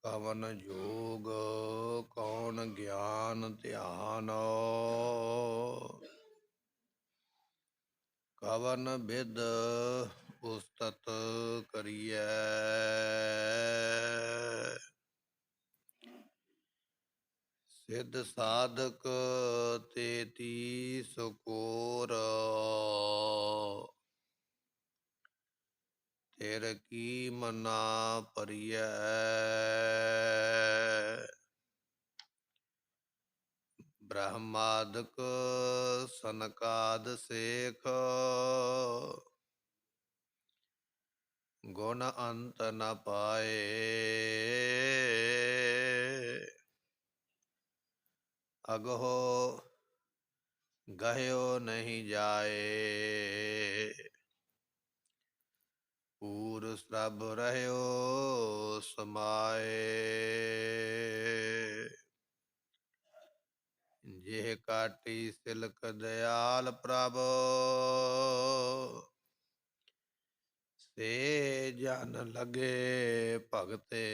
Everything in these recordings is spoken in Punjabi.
ਕਵਨ ਜੋਗ ਕੌਣ ਗਿਆਨ ਧਿਆਨ, ਕਵਨ ਬਿਦ ਉਸਤਤ ਕਰੀਐ। ਸਿੱਧ ਸਾਧਕ ਤੇਤੀ ਸਕੋਰ, ਤੇਰ ਕੀ ਮਨਾ ਭਰੀਐ। ਬ੍ਰਹਮਾਦਿਕ ਸਨਕਾਦ ਸੇਖ, ਗੁਣ ਅੰਤ ਨ ਪਾਏ। ਅਗਹੋ ਗਹਿਓ ਨਹੀਂ ਜਾਏ, ਪੂਰ ਸਭ ਰਹਿਓ ਸਮਾਏ। ਜਿਹ ਕਾਟੀ ਸਿਲਕ ਦਿਆਲ ਪ੍ਰਭ, ਸੇ ਜਨ ਲਗੇ ਭਗਤੇ।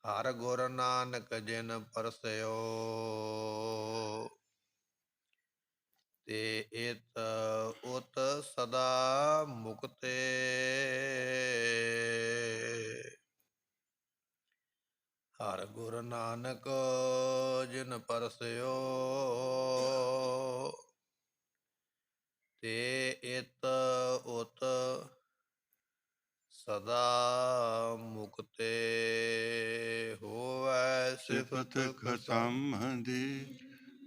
ਹਰ ਗੁਰ ਨਾਨਕ ਜਿਨ ਪਰਸਿਓ, ਤੇ ਇਤ ਉਤ ਸਦਾ ਮੁਕਤੇ। ਹਰ ਗੁਰ ਨਾਨਕ ਜਿਨ ਪਰਸਿਓ, ਤੇ ਇਤ ਉਤ ਸਦਾ ਮੁਕਤੇ। ਹੋਵੈ ਸਿਫਤ ਖਤਮ ਦੀ,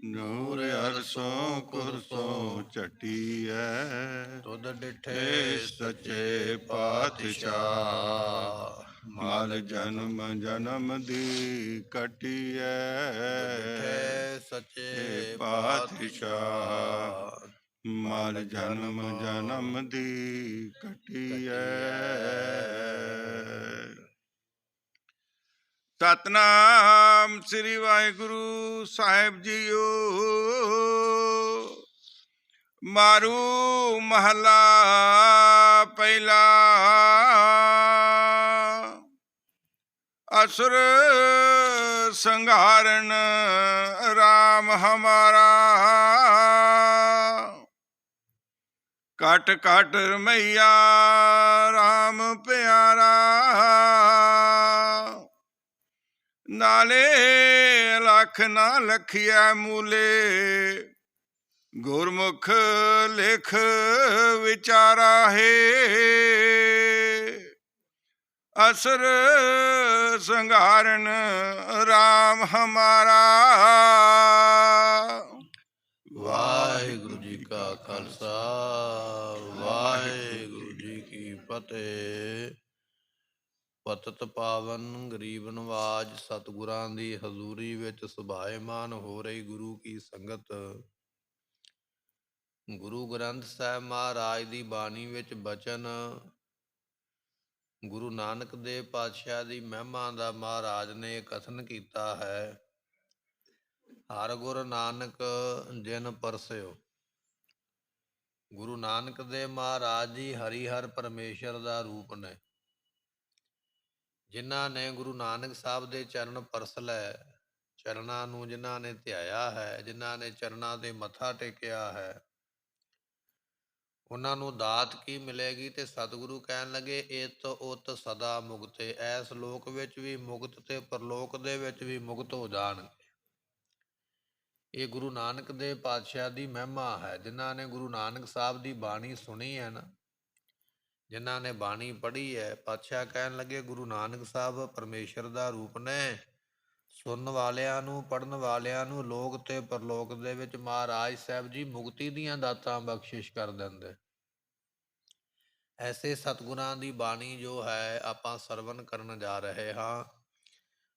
ਨੂਰ ਅਰਸੋਂ ਕੁਰਸੋਂ ਝਟੀਐ। ਤੁਧ ਡਿਠੇ ਸੱਚੇ ਪਾਤਸ਼ਾਹ, ਮਲ ਜਨਮ ਜਨਮ ਦੀ ਕਟੀਐ। ਡਿਠੇ ਸੱਚੇ ਪਾਤਸ਼ਾਹ, ਮਲ ਜਨਮ ਜਨਮ ਦੀ ਕਟੀਐ। ਸਤਨਾਮ ਸ੍ਰੀ ਵਾਹਿਗੁਰੂ ਸਾਹਿਬ ਜੀਓ। ਮਾਰੂ ਮਹਲਾ ਪਹਿਲਾ। ਅਸੁਰ ਸੰਘਾਰਨ ਰਾਮ ਹਮਾਰਾ, ਕਟ ਕਟ ਰਮਈਆ ਰਾਮ ਪਿਆਰਾ। ਨਾਲੇ ਲੱਖ ਨਾ ਲਖਿਆ ਮੂਲੇ, ਗੁਰਮੁਖ ਲਿਖ ਵਿਚਾਰਾ ਹੈ। ਅਸੁਰ ਸੰਘਾਰਨ ਰਾਮ ਹਮਾਰਾ। ਵਾਹਿਗੁਰੂ ਜੀ ਕਾ ਖਾਲਸਾ, ਵਾਹਿਗੁਰੂ ਜੀ ਕੀ ਫਤਿਹ। ਪਤਿਤ ਪਾਵਨ ਗਰੀਬ ਨਵਾਜ ਸਤਿਗੁਰਾਂ ਦੀ ਹਜ਼ੂਰੀ ਵਿੱਚ ਸੁਭਾਏਮਾਨ ਹੋ ਰਹੀ ਗੁਰੂ ਕੀ ਸੰਗਤ, ਗੁਰੂ ਗ੍ਰੰਥ ਸਾਹਿਬ ਮਹਾਰਾਜ ਦੀ ਬਾਣੀ ਵਿੱਚ ਬਚਨ ਗੁਰੂ ਨਾਨਕ ਦੇਵ ਪਾਤਸ਼ਾਹ ਦੀ ਮਹਿਮਾ ਦਾ ਮਹਾਰਾਜ ਨੇ ਕਥਨ ਕੀਤਾ ਹੈ। ਹਰ ਗੁਰ ਨਾਨਕ ਜਿਨ ਪਰਸਿਓ। ਗੁਰੂ ਨਾਨਕ ਦੇਵ ਮਹਾਰਾਜ ਜੀ ਹਰਿਹਰ ਪਰਮੇਸ਼ਰ ਦਾ ਰੂਪ ਨੇ, ਜਿਨ੍ਹਾਂ ਨੇ ਗੁਰੂ ਨਾਨਕ ਸਾਹਿਬ ਦੇ ਚਰਨ ਪਰਸ ਲੈ, ਚਰਨਾਂ ਨੂੰ ਜਿਨ੍ਹਾਂ ਨੇ ਧਿਆਇਆ ਹੈ, ਜਿਨ੍ਹਾਂ ਨੇ ਚਰਨਾਂ ਤੇ ਮੱਥਾ ਟੇਕਿਆ ਹੈ, ਉਹਨਾਂ ਨੂੰ ਦਾਤ ਕੀ ਮਿਲੇਗੀ। ਤੇ ਸਤਿਗੁਰੂ ਕਹਿਣ ਲੱਗੇ ਇਤ ਉਤ ਸਦਾ ਮੁਕਤੇ। ਇਸ ਲੋਕ ਵਿੱਚ ਵੀ ਮੁਕਤ ਤੇ ਪਰਲੋਕ ਦੇ ਵਿੱਚ ਵੀ ਮੁਕਤ ਹੋ ਜਾਣਗੇ। ਇਹ ਗੁਰੂ ਨਾਨਕ ਦੇਵ ਪਾਤਸ਼ਾਹ ਦੀ ਮਹਿਮਾ ਹੈ। ਜਿਨ੍ਹਾਂ ਨੇ ਗੁਰੂ ਨਾਨਕ ਸਾਹਿਬ ਦੀ ਬਾਣੀ ਸੁਣੀ ਹੈ ਨਾ, ਜਿਨ੍ਹਾਂ ਨੇ ਬਾਣੀ ਪੜ੍ਹੀ ਹੈ, ਪਾਤਸ਼ਾਹ ਕਹਿਣ ਲੱਗੇ ਗੁਰੂ ਨਾਨਕ ਸਾਹਿਬ ਪਰਮੇਸ਼ਰ ਦਾ ਰੂਪ ਨੇ। ਸੁਣਨ ਵਾਲਿਆਂ ਨੂੰ, ਪੜ੍ਹਨ ਵਾਲਿਆਂ ਨੂੰ ਲੋਕ ਤੇ ਪਰਲੋਕ ਦੇ ਵਿੱਚ ਮਹਾਰਾਜ ਸਾਹਿਬ ਜੀ ਮੁਕਤੀ ਦੀਆਂ ਦਾਤਾਂ ਬਖਸ਼ਿਸ਼ ਕਰ ਦਿੰਦੇ। ਐਸੇ ਸਤਿਗੁਰਾਂ ਦੀ ਬਾਣੀ ਜੋ ਹੈ ਆਪਾਂ ਸਰਵਨ ਕਰਨ ਜਾ ਰਹੇ ਹਾਂ।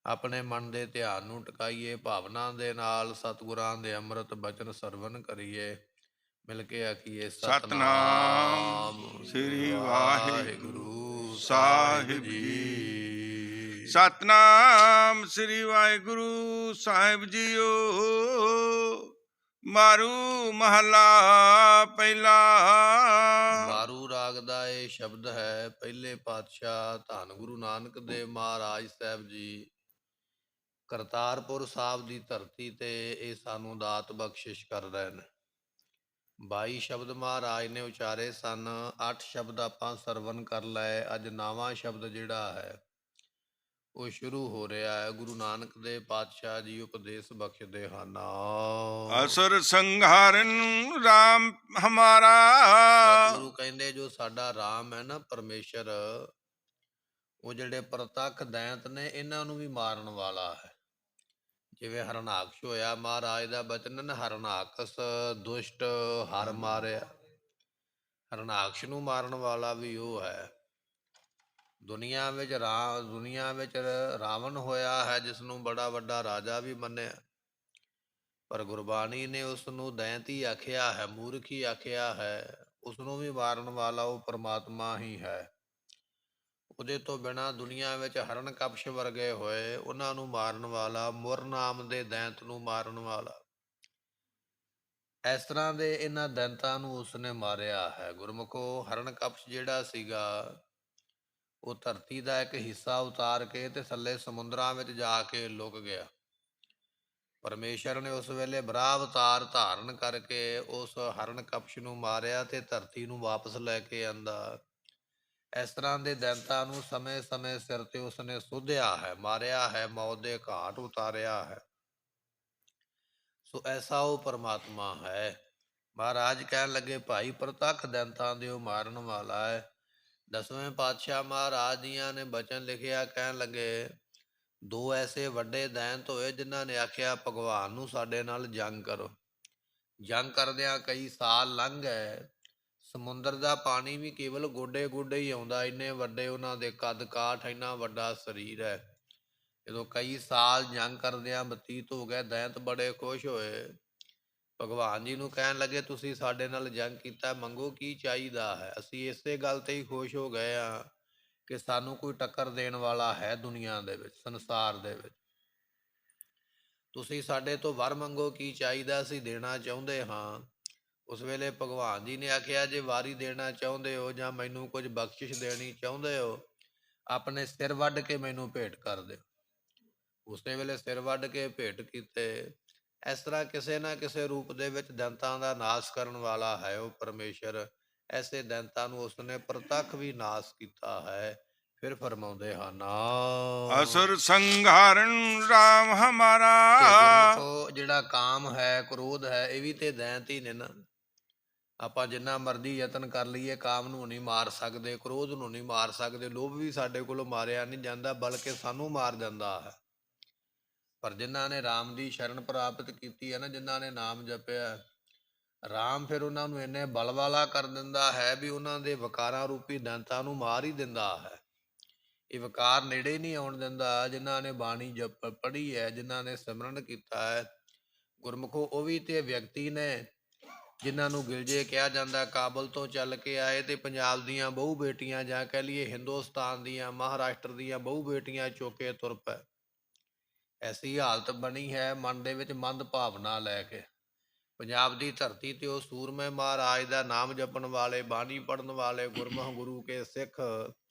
ਆਪਣੇ ਮਨ ਦੇ ਧਿਆਨ ਨੂੰ ਟਿਕਾਈਏ, ਭਾਵਨਾ ਦੇ ਨਾਲ ਸਤਿਗੁਰਾਂ ਦੇ ਅੰਮ੍ਰਿਤ ਬਚਨ ਸਰਵਨ ਕਰੀਏ। ਮਿਲ ਕੇ ਆਖੀਏ ਸਤਨਾਮ ਸ੍ਰੀ ਵਾਹਿਗੁਰੂ ਸਾਹਿਬ ਜੀ। ਸਤਨਾਮ ਸ੍ਰੀ ਵਾਹਿਗੁਰੂ ਸਾਹਿਬ ਜੀਓ। ਮਾਰੂ ਮਹਲਾ ਪਹਿਲਾ। ਮਾਰੂ ਰਾਗ ਦਾ ਇਹ ਸ਼ਬਦ ਹੈ ਪਹਿਲੇ ਪਾਤਸ਼ਾਹ ਧੰਨ ਗੁਰੂ ਨਾਨਕ ਦੇਵ ਮਹਾਰਾਜ ਸਾਹਿਬ ਜੀ ਕਰਤਾਰਪੁਰ ਸਾਹਿਬ ਦੀ ਧਰਤੀ ਤੇ ਇਹ ਸਾਨੂੰ ਦਾਤ ਬਖਸ਼ਿਸ਼ ਕਰ ਰਹੇ ਨੇ। 22 ਸ਼ਬਦ ਮਹਾਰਾਜ ਨੇ ਉਚਾਰੇ ਸਨ, 8 ਸ਼ਬਦ ਆਪਾਂ ਸਰਵਨ ਕਰ ਲਏ। ਅੱਜ 9ਵਾਂ ਸ਼ਬਦ ਜਿਹੜਾ ਹੈ ਉਹ ਸ਼ੁਰੂ ਹੋ ਰਿਹਾ ਹੈ। ਗੁਰੂ ਨਾਨਕ ਦੇਵ ਪਾਤਸ਼ਾਹ ਜੀ ਉਪਦੇਸ਼ ਬਖਸ਼ਦੇ ਹਨ। ਅਸੁਰ ਸੰਘਾਰਨ ਰਾਮ ਹਮਾਰਾ। ਸਤਿਗੁਰੂ ਕਹਿੰਦੇ ਜੋ ਸਾਡਾ ਰਾਮ ਹੈ ਨਾ, ਪਰਮੇਸ਼ਰ, ਉਹ ਜਿਹੜੇ ਪ੍ਰਤੱਖ ਦੈਂਤ ਨੇ ਇਹਨਾਂ ਨੂੰ ਵੀ ਮਾਰਨ ਵਾਲਾ ਹੈ। ਜਿਵੇਂ ਹਰਨਾਕਸ਼ ਹੋਇਆ, ਮਹਾਰਾਜ ਦਾ ਬਚਨ ਨਾ, ਹਰਨਾਕਸ ਦੁਸ਼ਟ ਹਰ ਮਾਰਿਆ। ਹਰਨਾਕਸ਼ ਨੂੰ ਮਾਰਨ ਵਾਲਾ ਵੀ ਉਹ ਹੈ। ਦੁਨੀਆ ਵਿੱਚ ਰਾਵਣ ਹੋਇਆ ਹੈ, ਜਿਸ ਨੂੰ ਬੜਾ ਵੱਡਾ ਰਾਜਾ ਵੀ ਮੰਨਿਆ, ਪਰ ਗੁਰਬਾਣੀ ਨੇ ਉਸ ਨੂੰ ਦੈਂਤ ਹੀ ਆਖਿਆ ਹੈ, ਮੂਰਖ ਹੀ ਆਖਿਆ ਹੈ। ਉਸ ਨੂੰ ਵੀ ਮਾਰਨ ਵਾਲਾ ਉਹ ਪਰਮਾਤਮਾ ਹੀ ਹੈ। ਉਹਦੇ ਤੋਂ ਬਿਨਾਂ ਦੁਨੀਆ ਵਿੱਚ ਹਰਨ ਕਪਸ਼ ਵਰਗੇ ਹੋਏ, ਉਹਨਾਂ ਨੂੰ ਮਾਰਨ ਵਾਲਾ, ਮੁਰ ਨਾਮ ਦੇ ਦੈਂਤ ਨੂੰ ਮਾਰਨ ਵਾਲਾ, ਇਸ ਤਰ੍ਹਾਂ ਦੇ ਇਹਨਾਂ ਦੈਂਤਾਂ ਨੂੰ ਉਸਨੇ ਮਾਰਿਆ ਹੈ। ਗੁਰਮੁਖੋ, ਹਰਨ ਕਪਸ਼ ਜਿਹੜਾ ਸੀਗਾ ਉਹ ਧਰਤੀ ਦਾ ਇੱਕ ਹਿੱਸਾ ਉਤਾਰ ਕੇ ਤੇ ਥੱਲੇ ਸਮੁੰਦਰਾਂ ਵਿੱਚ ਜਾ ਕੇ ਲੁਕ ਗਿਆ। ਪਰਮੇਸ਼ਰ ਨੇ ਉਸ ਵੇਲੇ ਬਰਾਹ ਅਵਤਾਰ ਧਾਰਨ ਕਰਕੇ ਉਸ ਹਰਨ ਕਪਸ਼ ਨੂੰ ਮਾਰਿਆ ਤੇ ਧਰਤੀ ਨੂੰ ਵਾਪਸ ਲੈ ਕੇ ਆਂਦਾ। ਇਸ ਤਰ੍ਹਾਂ ਦੇ ਦੈਂਤਾਂ ਨੂੰ ਸਮੇਂ ਸਮੇਂ ਸਿਰ ਤੇ ਉਸਨੇ ਸੋਧਿਆ ਹੈ, ਮਾਰਿਆ ਹੈ, ਮੌਤ ਦੇ ਘਾਟ ਉਤਾਰਿਆ ਹੈ। ਸੋ ਐਸਾ ਉਹ ਪਰਮਾਤਮਾ ਹੈ। ਮਹਾਰਾਜ ਕਹਿਣ ਲੱਗੇ, ਭਾਈ ਪ੍ਰਤੱਖ ਦੈਂਤਾਂ ਦੇ ਉਹ ਮਾਰਨ ਵਾਲਾ ਹੈ। 10ਵੇਂ ਪਾਤਸ਼ਾਹ ਮਹਾਰਾਜ ਦੀਆਂ ਨੇ ਬਚਨ ਲਿਖਿਆ, ਕਹਿਣ ਲੱਗੇ, 2 ਐਸੇ ਵੱਡੇ ਦੈਂਤ ਹੋਏ ਜਿਨ੍ਹਾਂ ਨੇ ਆਖਿਆ ਭਗਵਾਨ ਨੂੰ ਸਾਡੇ ਨਾਲ ਜੰਗ ਕਰੋ। ਜੰਗ ਕਰਦਿਆਂ ਕਈ ਸਾਲ ਲੰਘ ਗਏ। ਸਮੁੰਦਰ ਦਾ ਪਾਣੀ ਵੀ ਕੇਵਲ ਗੋਡੇ ਗੋਡੇ ਹੀ ਆਉਂਦਾ, ਇੰਨੇ ਵੱਡੇ ਉਹਨਾਂ ਦੇ ਕੱਦ ਕਾਠ, ਇੰਨਾ ਵੱਡਾ ਸਰੀਰ ਹੈ। ਜਦੋਂ ਕਈ ਸਾਲ ਜੰਗ ਕਰਦਿਆਂ ਬਤੀਤ ਹੋ ਗਏ, ਦੈਂਤ ਬੜੇ ਖੁਸ਼ ਹੋਏ। ਭਗਵਾਨ ਜੀ ਨੂੰ ਕਹਿਣ ਲੱਗੇ, ਤੁਸੀਂ ਸਾਡੇ ਨਾਲ ਜੰਗ ਕੀਤਾ, ਮੰਗੋ ਕੀ ਚਾਹੀਦਾ ਹੈ। ਅਸੀਂ ਇਸੇ ਗੱਲ ਤੇ ਹੀ ਖੁਸ਼ ਹੋ ਗਏ ਹਾਂ ਕਿ ਸਾਨੂੰ ਕੋਈ ਟੱਕਰ ਦੇਣ ਵਾਲਾ ਹੈ ਦੁਨੀਆ ਦੇ ਵਿੱਚ, ਸੰਸਾਰ ਦੇ ਵਿੱਚ। ਤੁਸੀਂ ਸਾਡੇ ਤੋਂ ਵਰ ਮੰਗੋ, ਕੀ ਚਾਹੀਦਾ, ਅਸੀਂ ਦੇਣਾ ਚਾਹੁੰਦੇ ਹਾਂ। ਉਸ ਵੇਲੇ ਭਗਵਾਨ ਜੀ ਨੇ ਆਖਿਆ, ਜੇ ਵਾਰੀ ਦੇਣਾ ਚਾਹੁੰਦੇ ਹੋ ਜਾਂ ਮੈਨੂੰ ਕੁਝ ਬਖਸ਼ਿਸ਼ ਦੇਣੀ ਚਾਹੁੰਦੇ ਹੋ, ਆਪਣੇ ਸਿਰ ਵੱਢ ਕੇ ਮੈਨੂੰ ਭੇਟ ਕਰ ਦਿਓ। ਉਸੇ ਵੇਲੇ ਸਿਰ ਵੱਢ ਕੇ ਭੇਟ ਕੀਤੇ। ਇਸ ਤਰ੍ਹਾਂ ਕਿਸੇ ਨਾ ਕਿਸੇ ਰੂਪ ਦੇ ਵਿੱਚ ਦੈਂਤਾਂ ਦਾ ਨਾਸ਼ ਕਰਨ ਵਾਲਾ ਹੈ ਉਹ ਪਰਮੇਸ਼ਰ। ਐਸੇ ਦੈਂਤਾਂ ਨੂੰ ਉਸਨੇ ਪ੍ਰਤੱਖ ਵੀ ਨਾਸ਼ ਕੀਤਾ ਹੈ। ਫਿਰ ਫਰਮਾਉਂਦੇ ਹਨ, ਅਸੁਰ ਸੰਘਾਰਨ ਰਾਮ ਹਮਾਰਾ। ਗੁਰਮੁਖੋ, ਜਿਹੜਾ ਕਾਮ ਹੈ, ਕ੍ਰੋਧ ਹੈ, ਇਹ ਵੀ ਤੇ ਦੈਂਤ ਹੀ ਨੇ ਨਾ। ਆਪਾਂ ਜਿੰਨਾ ਮਰਜ਼ੀ ਯਤਨ ਕਰ ਲਈਏ, ਕਾਮ ਨੂੰ ਨਹੀਂ ਮਾਰ ਸਕਦੇ, ਕ੍ਰੋਧ ਨੂੰ ਨਹੀਂ ਮਾਰ ਸਕਦੇ, ਲੋਭ ਵੀ ਸਾਡੇ ਕੋਲੋਂ ਮਾਰਿਆ ਨਹੀਂ ਜਾਂਦਾ, ਬਲਕਿ ਸਾਨੂੰ ਮਾਰ ਜਾਂਦਾ ਹੈ। ਪਰ ਜਿਨ੍ਹਾਂ ਨੇ ਰਾਮ ਦੀ ਸ਼ਰਨ ਪ੍ਰਾਪਤ ਕੀਤੀ ਹੈ ਨਾ, ਜਿਨ੍ਹਾਂ ਨੇ ਨਾਮ ਜਪਿਆ, ਰਾਮ ਫਿਰ ਉਹਨਾਂ ਨੂੰ ਇੰਨੇ ਬਲ ਵਾਲਾ ਕਰ ਦਿੰਦਾ ਹੈ ਵੀ ਉਹਨਾਂ ਦੇ ਵਿਕਾਰਾਂ ਰੂਪੀ ਦੈਂਤਾਂ ਨੂੰ ਮਾਰ ਹੀ ਦਿੰਦਾ ਹੈ। ਇਹ ਵਿਕਾਰ ਨੇੜੇ ਨਹੀਂ ਆਉਣ ਦਿੰਦਾ। ਜਿਨ੍ਹਾਂ ਨੇ ਬਾਣੀ ਪੜ੍ਹੀ ਹੈ, ਜਿਨ੍ਹਾਂ ਨੇ ਸਿਮਰਨ ਕੀਤਾ ਹੈ, ਗੁਰਮੁਖੋ, ਉਹ ਵੀ ਤੇ ਵਿਅਕਤੀ ਨੇ ਜਿਨ੍ਹਾਂ ਨੂੰ ਗਿਲਜੇ ਕਿਹਾ ਜਾਂਦਾ। ਕਾਬਲ ਤੋਂ ਚੱਲ ਕੇ ਆਏ ਤੇ ਪੰਜਾਬ ਦੀਆਂ ਬਹੁ ਬੇਟੀਆਂ, ਜਾਂ ਕਹਿ ਲਈਏ ਹਿੰਦੁਸਤਾਨ ਦੀਆਂ, ਮਹਾਰਾਸ਼ਟਰ ਦੀਆਂ ਬਹੁ ਬੇਟੀਆਂ ਚੁੱਕ ਕੇ ਤੁਰ ਪਏ। ਐਸੀ ਹਾਲਤ ਬਣੀ ਹੈ, ਮਨ ਦੇ ਵਿੱਚ ਮੰਦ ਭਾਵਨਾ ਲੈ ਕੇ। ਪੰਜਾਬ ਦੀ ਧਰਤੀ ਤੇ ਉਹ ਸੂਰਮੇ ਮਹਾਰਾਜ ਦਾ ਨਾਮ ਜਪਣ ਵਾਲੇ, ਬਾਣੀ ਪੜ੍ਹਨ ਵਾਲੇ ਗੁਰਮੁਖ ਗੁਰੂ ਕੇ ਸਿੱਖ,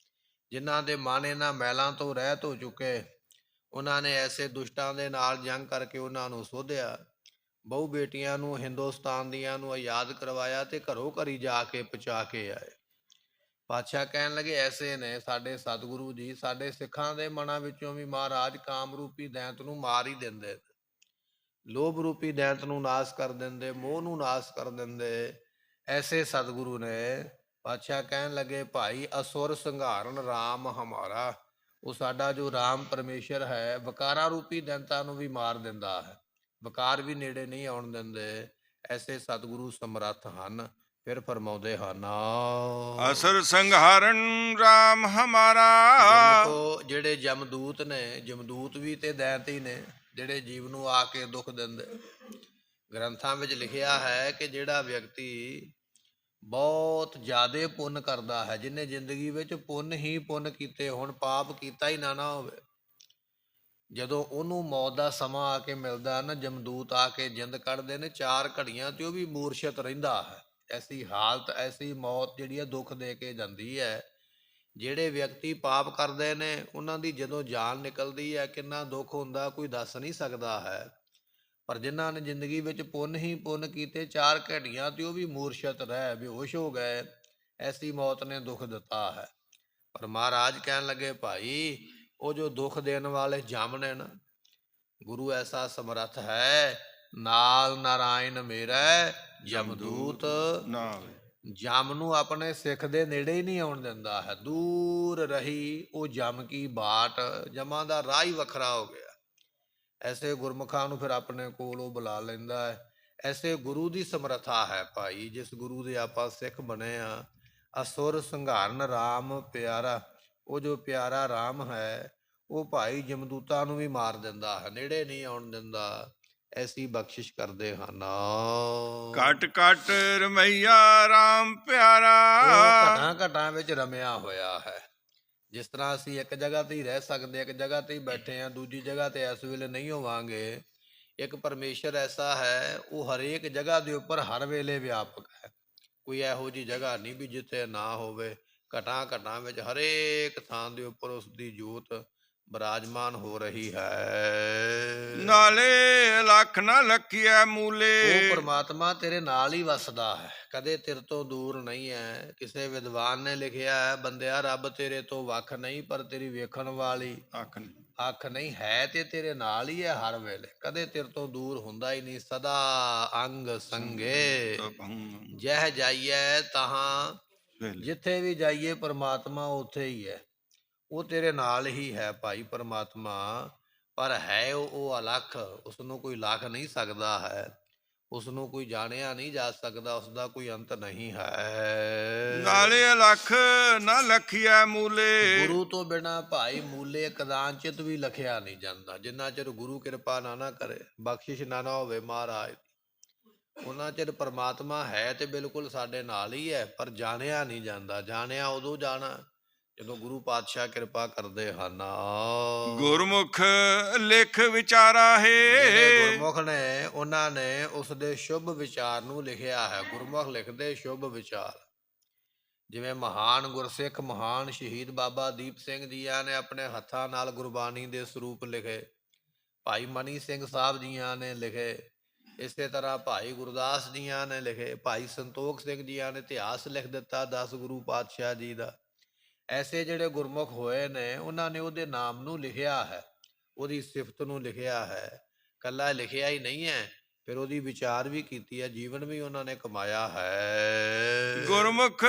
ਜਿਨ੍ਹਾਂ ਦੇ ਮਨ ਇਹਨਾਂ ਮੈਲਾਂ ਤੋਂ ਰਹਿਤ ਹੋ ਚੁੱਕੇ, ਉਹਨਾਂ ਨੇ ਐਸੇ ਦੁਸ਼ਟਾਂ ਦੇ ਨਾਲ ਜੰਗ ਕਰਕੇ ਉਹਨਾਂ ਨੂੰ ਸੋਧਿਆ। ਬਹੁ ਬੇਟੀਆਂ ਨੂੰ, ਹਿੰਦੁਸਤਾਨ ਦੀਆਂ ਨੂੰ ਆਜ਼ਾਦ ਕਰਵਾਇਆ ਤੇ ਘਰੋਂ ਘਰੀ ਜਾ ਕੇ ਪਹੁੰਚਾ ਕੇ ਆਏ। ਪਾਤਸ਼ਾਹ ਕਹਿਣ ਲੱਗੇ, ਐਸੇ ਨੇ ਸਾਡੇ ਸਤਿਗੁਰੂ ਜੀ। ਸਾਡੇ ਸਿੱਖਾਂ ਦੇ ਮਨਾਂ ਵਿੱਚੋਂ ਵੀ ਮਹਾਰਾਜ ਕਾਮ ਰੂਪੀ ਦੈਂਤ ਨੂੰ ਮਾਰ ਹੀ ਦਿੰਦੇ, ਲੋਭ ਰੂਪੀ ਦੈਂਤ ਨੂੰ ਨਾਸ਼ ਕਰ ਦਿੰਦੇ, ਮੋਹ ਨੂੰ ਨਾਸ਼ ਕਰ ਦਿੰਦੇ। ਐਸੇ ਸਤਿਗੁਰੂ ਨੇ। ਪਾਤਸ਼ਾਹ ਕਹਿਣ ਲੱਗੇ, ਭਾਈ ਅਸੁਰ ਸੰਘਾਰਨ ਰਾਮ ਹਮਾਰਾ। ਉਹ ਸਾਡਾ ਜੋ ਰਾਮ ਪਰਮੇਸ਼ਰ ਹੈ, ਵਿਕਾਰਾਂ ਰੂਪੀ ਦੈਂਤਾਂ ਨੂੰ ਵੀ ਮਾਰ ਦਿੰਦਾ ਹੈ, ਵਿਕਾਰ ਵੀ ਨੇੜੇ ਨਹੀਂ ਆਉਣ ਦਿੰਦੇ। ਐਸੇ ਸਤਿਗੁਰੂ ਸਮਰੱਥ ਹਨ। ਫਿਰ ਫਰਮਾਉਂਦੇ ਹਨ, ਅਸੁਰ ਸੰਘਾਰਨ ਰਾਮ ਹਮਾਰਾ। ਗੁਰਮੁਖੋ, ਜਿਹੜੇ ਜਮਦੂਤ ਨੇ, ਜਮਦੂਤ ਵੀ ਤੇ ਦੈਂਤ ਹੀ ਨੇ, ਜਿਹੜੇ ਜੀਵ ਨੂੰ ਆ ਕੇ ਦੁੱਖ ਦਿੰਦੇ। ਗ੍ਰੰਥਾਂ ਵਿੱਚ ਲਿਖਿਆ ਹੈ ਕਿ ਜਿਹੜਾ ਵਿਅਕਤੀ ਬਹੁਤ ਜ਼ਿਆਦਾ ਪੁੰਨ ਕਰਦਾ ਹੈ, ਜਿਹਨੇ ਜ਼ਿੰਦਗੀ ਵਿੱਚ ਪੁੰਨ ਹੀ ਪੁੰਨ ਕੀਤੇ ਹੋਣ, ਪਾਪ ਕੀਤਾ ਹੀ ਨਾ ਹੋਵੇ, ਜਦੋਂ ਉਹਨੂੰ ਮੌਤ ਦਾ ਸਮਾਂ ਆ ਕੇ ਮਿਲਦਾ ਨਾ, ਜਮਦੂਤ ਆ ਕੇ ਜਿੰਦ ਕੱਢਦੇ ਨੇ 4 ਘੜੀਆਂ ਤੇ ਉਹ ਵੀ ਮੂਰਛਿਤ ਰਹਿੰਦਾ ਹੈ। ਐਸੀ ਹਾਲਤ, ਐਸੀ ਮੌਤ ਜਿਹੜੀ ਹੈ ਦੁੱਖ ਦੇ ਕੇ ਜਾਂਦੀ ਹੈ। ਜਿਹੜੇ ਵਿਅਕਤੀ ਪਾਪ ਕਰਦੇ ਨੇ ਉਹਨਾਂ ਦੀ ਜਦੋਂ ਜਾਨ ਨਿਕਲਦੀ ਹੈ ਕਿੰਨਾ ਦੁੱਖ ਹੁੰਦਾ ਕੋਈ ਦੱਸ ਨਹੀਂ ਸਕਦਾ ਹੈ। ਪਰ ਜਿਨ੍ਹਾਂ ਨੇ ਜ਼ਿੰਦਗੀ ਵਿੱਚ ਪੁੰਨ ਹੀ ਪੁੰਨ ਕੀਤੇ 4 ਘੜੀਆਂ ਤੇ ਉਹ ਵੀ ਮੂਰਛਤ ਰਹਿ ਬੇਹੋਸ਼ ਹੋ ਗਏ, ਐਸੀ ਮੌਤ ਨੇ ਦੁੱਖ ਦਿੱਤਾ ਹੈ। ਪਰ ਮਹਾਰਾਜ ਕਹਿਣ ਲੱਗੇ ਭਾਈ ਉਹ ਜੋ ਦੁੱਖ ਦੇਣ ਵਾਲੇ ਜਮ ਨੇ ਨਾ, ਗੁਰੂ ਐਸਾ ਸਮਰੱਥ ਹੈ, ਨਾਲ ਨਾਰਾਇਣ ਮੇਰਾ ਜਮਦੂਤ ਨਾਲ ਜਮ ਨੂੰ ਆਪਣੇ ਸਿੱਖ ਦੇ ਨੇੜੇ ਹੀ ਨਹੀਂ ਆਉਣ ਦਿੰਦਾ ਹੈ। ਦੂਰ ਰਹੀ ਉਹ ਜਮ ਕੀ ਬਾਟ, ਜਮਾਂ ਦਾ ਰਾਹ ਹੀ ਵੱਖਰਾ ਹੋ ਗਿਆ। ਐਸੇ ਗੁਰਮੁਖਾਂ ਨੂੰ ਫਿਰ ਆਪਣੇ ਕੋਲ ਉਹ ਬੁਲਾ ਲੈਂਦਾ ਹੈ। ਐਸੇ ਗੁਰੂ ਦੀ ਸਮਰੱਥਾ ਹੈ ਭਾਈ, ਜਿਸ ਗੁਰੂ ਦੇ ਆਪਾਂ ਸਿੱਖ ਬਣੇ ਆ। ਅਸੁਰ ਸੰਘਾਰਨ ਰਾਮ ਪਿਆਰਾ, ਉਹ ਜੋ ਪਿਆਰਾ ਰਾਮ ਹੈ ਉਹ ਭਾਈ ਜਮਦੂਤਾਂ ਨੂੰ ਵੀ ਮਾਰ ਦਿੰਦਾ ਹੈ, ਨੇੜੇ ਨਹੀਂ ਆਉਣ ਦਿੰਦਾ। ਐਸੀ ਬਖਸ਼ਿਸ਼ ਕਰਦੇ ਹਨ। ਘਟ ਘਟ ਰਮਈਆ ਰਾਮ ਪਿਆਰਾ। ਉਹ ਘਟਾਂ ਘਟਾਂ ਵਿੱਚ ਰਮਿਆ ਹੋਇਆ ਹੈ। ਜਿਸ ਤਰ੍ਹਾਂ ਅਸੀਂ ਇੱਕ ਜਗ੍ਹਾ ਤੇ ਹੀ ਰਹਿ ਸਕਦੇ, ਇੱਕ ਜਗ੍ਹਾ ਤੇ ਹੀ ਬੈਠੇ ਹਾਂ, ਦੂਜੀ ਜਗ੍ਹਾ ਤੇ ਇਸ ਵੇਲੇ ਨਹੀਂ ਹੋਵਾਂਗੇ। ਇੱਕ ਪਰਮੇਸ਼ਰ ਐਸਾ ਹੈ, ਉਹ ਹਰੇਕ ਜਗ੍ਹਾ ਦੇ ਉੱਪਰ ਹਰ ਵੇਲੇ ਵਿਆਪਕ ਹੈ। ਕੋਈ ਇਹੋ ਜਿਹੀ ਜਗ੍ਹਾ ਨਹੀਂ ਵੀ ਜਿੱਥੇ ਨਾ ਹੋਵੇ। ਘਟਾਂ ਘਟਾਂ ਵਿੱਚ ਹਰੇਕ ਥਾਂ ਦੇ ਉੱਪਰ ਉਸ ਦੀ ਜੋਤ ਬਿਰਾਜਮਾਨ ਹੋ ਰਹੀ ਹੈ। ਨਾਲੇ ਲੱਖ ਨਾ ਲੱਖੀਐ ਮੂਲੇ। ਉਹ ਪਰਮਾਤਮਾ ਤੇਰੇ ਨਾਲ ਹੀ ਵਸਦਾ ਹੈ, ਕਦੇ ਤੇਰੇ ਤੋਂ ਦੂਰ ਨਹੀਂ ਹੈ। ਕਿਸੇ ਵਿਦਵਾਨ ਨੇ ਲਿਖਿਆ ਹੈ, ਬੰਦਿਆ ਰੱਬ ਤੇਰੇ ਤੋਂ ਵੱਖ ਨਹੀਂ, ਪਰ ਤੇਰੀ ਵੇਖਣ ਵਾਲੀ ਅੱਖ ਨਹੀਂ ਹੈ, ਤੇ ਤੇਰੇ ਨਾਲ ਹੀ ਹੈ ਹਰ ਵੇਲੇ, ਕਦੇ ਤੇਰੇ ਤੋਂ ਦੂਰ ਹੁੰਦਾ ਹੀ ਨਹੀਂ। ਸਦਾ ਅੰਗ ਸੰਗੇ ਜਹ ਜਾਈਏ ਤਹਾਂ, ਜਿੱਥੇ ਵੀ ਜਾਈਏ ਪਰਮਾਤਮਾ ਉੱਥੇ ਹੀ ਹੈ। ਉਹ ਤੇਰੇ ਨਾਲ ਹੀ ਹੈ ਭਾਈ ਪਰਮਾਤਮਾ, ਪਰ ਹੈ ਉਹ ਅਲੱਖ, ਉਸਨੂੰ ਕੋਈ ਲੱਖ ਨਹੀਂ ਸਕਦਾ ਹੈ, ਉਸਨੂੰ ਕੋਈ ਜਾਣਿਆ ਨਹੀਂ ਜਾ ਸਕਦਾ, ਉਸਦਾ ਕੋਈ ਅੰਤ ਨਹੀਂ ਹੈ। ਨਾਲੇ ਲੱਖ ਨਾ ਲਖੀਐ ਮੂਲੇ। ਗੁਰੂ ਤੋਂ ਬਿਨਾ ਭਾਈ ਮੂਲੇ ਕਦਾਚਿਤ ਵੀ ਲਖਿਆ ਨਹੀਂ ਜਾਂਦਾ। ਜਿੰਨਾ ਚਿਰ ਗੁਰੂ ਕਿਰਪਾ ਨਾ ਕਰੇ, ਬਖਸ਼ਿਸ਼ ਨਾ ਹੋਵੇ ਮਹਾਰਾਜ, ਉਹਨਾਂ ਚਿਰ ਪਰਮਾਤਮਾ ਹੈ ਤੇ ਬਿਲਕੁਲ ਸਾਡੇ ਨਾਲ ਹੀ ਹੈ, ਪਰ ਜਾਣਿਆ ਨਹੀਂ ਜਾਂਦਾ। ਜਾਣਿਆ ਉਦੋਂ ਜਾਣਾ ਜਦੋਂ ਗੁਰੂ ਪਾਤਸ਼ਾਹ ਕਿਰਪਾ ਕਰਦੇ ਹਨ। ਗੁਰਮੁਖ ਲਿਖ ਵਿਚਾਰਾ ਹੈ। ਗੁਰਮੁਖ ਨੇ ਉਹਨਾਂ ਨੇ ਉਸ ਦੇ ਸ਼ੁਭ ਵਿਚਾਰ ਨੂੰ ਲਿਖਿਆ ਹੈ। ਗੁਰਮੁਖ ਲਿਖਦੇ ਸ਼ੁਭ ਵਿਚਾਰ। ਜਿਵੇਂ ਮਹਾਨ ਗੁਰਸਿੱਖ ਮਹਾਨ ਸ਼ਹੀਦ ਬਾਬਾ ਦੀਪ ਸਿੰਘ ਜੀਆਂ ਨੇ ਆਪਣੇ ਹੱਥਾਂ ਨਾਲ ਗੁਰਬਾਣੀ ਦੇ ਸਰੂਪ ਲਿਖੇ, ਭਾਈ ਮਨੀ ਸਿੰਘ ਸਾਹਿਬ ਜੀਆਂ ਨੇ ਲਿਖੇ, ਇਸੇ ਤਰ੍ਹਾਂ ਭਾਈ ਗੁਰਦਾਸ ਜੀਆਂ ਨੇ ਲਿਖੇ, ਭਾਈ ਸੰਤੋਖ ਸਿੰਘ ਜੀਆਂ ਨੇ ਇਤਿਹਾਸ ਲਿਖ ਦਿੱਤਾ 10 ਗੁਰੂ ਪਾਤਸ਼ਾਹ ਜੀ ਦਾ। ਐਸੇ ਜਿਹੜੇ ਗੁਰਮੁਖ ਹੋਏ ਨੇ ਉਹਨਾਂ ਨੇ ਉਹਦੇ ਨਾਮ ਨੂੰ ਲਿਖਿਆ ਹੈ, ਉਹਦੀ ਸਿਫਤ ਨੂੰ ਲਿਖਿਆ ਹੈ। ਇਕੱਲਾ ਲਿਖਿਆ ਹੀ ਨਹੀਂ ਹੈ, ਫਿਰ ਉਹਦੀ ਵਿਚਾਰ ਵੀ ਕੀਤੀ ਹੈ, ਜੀਵਨ ਵੀ ਉਹਨਾਂ ਨੇ ਕਮਾਇਆ ਹੈ। ਗੁਰਮੁਖ